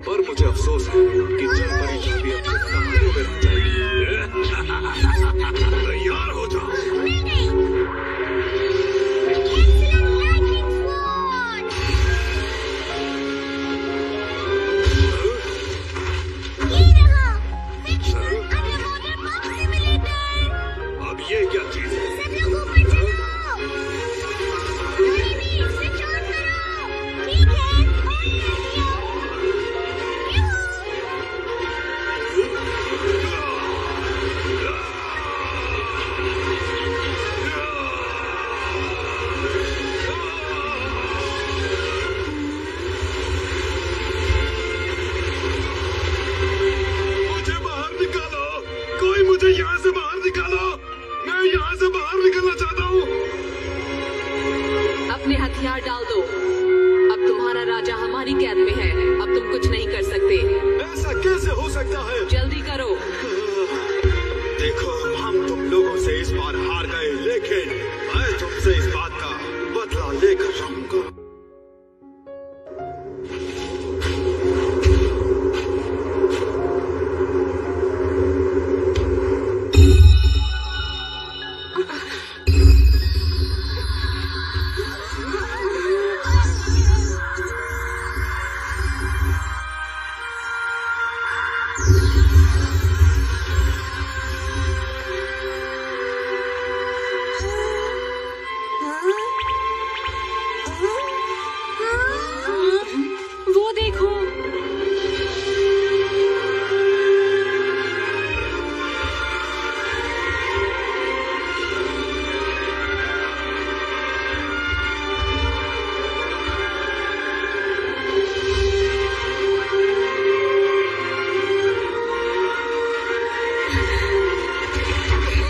पर मुझे अफसोस है कि जल परी जाति अब सिर्फ कहानियों में रह जाएगी। तैयार हो जाओ। अब ये क्या चीज है? सब लोग ऊपर चलो। बेबी, स्विच ऑन करो। ठीक है, ऑन कर दिया। मुझे बाहर निकालो, कोई मुझे यहाँ से बाहर निकालो। मैं यहाँ से बाहर निकलना चाहता हूँ। अपने हथियार डाल दो। अब तुम्हारा राजा हमारी कैद में है। अब तुम कुछ नहीं कर सकते। ऐसा कैसे हो सकता है? जल्दी करो। देखो, हम तुम लोगों से इस बार हार गए, लेकिन मैं तुमसे इस बात का बदला लेकर रहूंगा। वो देखो,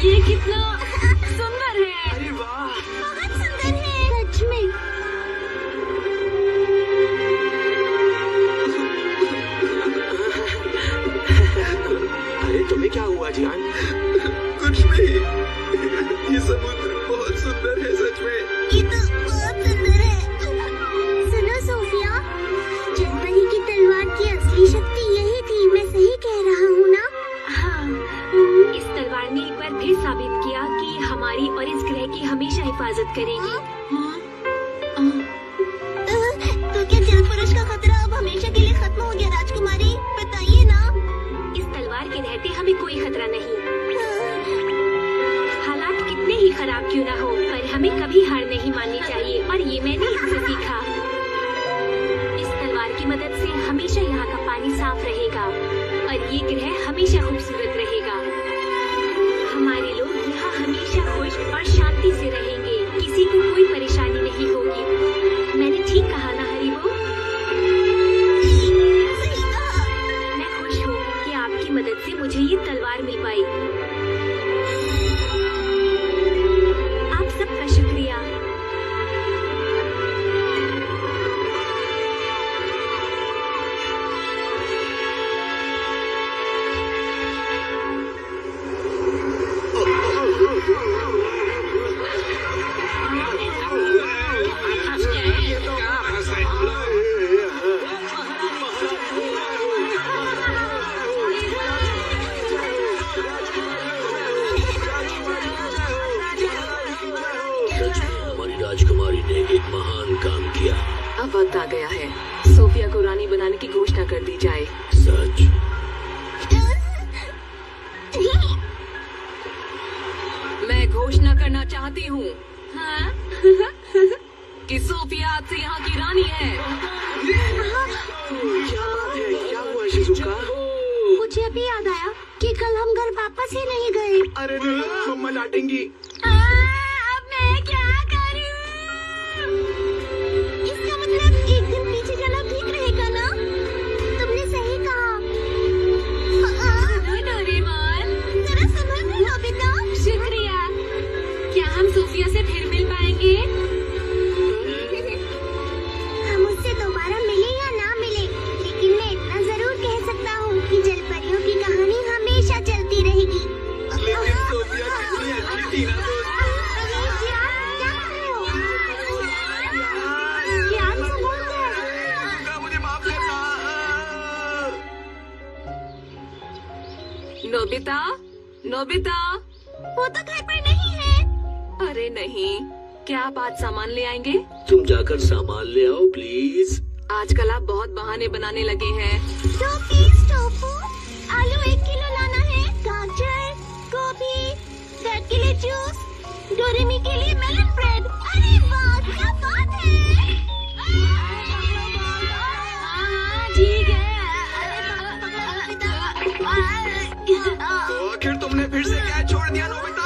ये कितना सुंदर है। अरे वाह, बहुत सुंदर है। सच में। अरे तुम्हें क्या हुआ जान? कुछ नहीं, ये समुद्र बहुत सुंदर है सच में। ये तो बहुत सुंदर है। सुनो सोफिया, जलपरी की तलवार की असली शक्ति यही थी। मैं सही कह रहा हूँ ना? हाँ, इस तलवार ने एक बार फिर साबित किया कि हमारी और इस ग्रह की हमेशा हिफाजत करेगी। तो क्या जल पुरुष का खतरा अब हमेशा के लिए खत्म हो गया राजकुमारी? बताइए ना। इस तलवार के रहते हमें कोई खतरा नहीं। हालात कितने ही खराब क्यों ना हो, पर हमें कभी हार नहीं माननी चाहिए, और ये मैंने इससे सीखा। इस तलवार की मदद से हमेशा यहाँ का पानी साफ रहेगा और ये ग्रह हमेशा खूबसूरत रहेगा। हमारे लोग यहाँ हमेशा खुश और शांति से रहेंगे। किसी को कोई परेशानी नहीं होगी। मैंने ठीक कहा ना हरीबो? सही कहा। मैं खुश हूँ कि आपकी मदद से मुझे ये तलवार मिल पाई। आप सबका शुक्रिया। राजकुमारी ने एक महान काम किया। अब वक्त आ गया है, सोफिया को रानी बनाने की घोषणा कर दी जाए। सच? मैं घोषणा करना चाहती हूँ कि सोफिया आज से यहाँ की रानी है। क्या बात है? क्या हुआ शिजुका? मुझे अभी याद आया कि कल हम घर वापस ही नहीं गए। अरे नहीं, मम्मा डांटेंगी। अब मैं क्या करूं? इसका मतलब एक दिन पीछे जाना ठीक रहेगा ना? तुमने सही कहा। डोरेमोन, जरा संभल कर लो बेटा। शुक्रिया। क्या हम सोफिया से फिर मिल पाएंगे? Nobita, Nobita. वो तो घर पर नहीं है। अरे नहीं, क्या आप आज सामान ले आएंगे? तुम जाकर सामान ले आओ प्लीज। आजकल आप बहुत बहाने बनाने लगे हैं। 2 पीस टोफू, आलू 1 किलो लाना है, गाजर, गोभी, डैड के लिए जूस, डोरेमी के लिए मेलन ब्रेड। अरे वाह, क्या बात है। ठीक है। तो आखिर तुमने फिर से क्या छोड़ दिया नोबिता?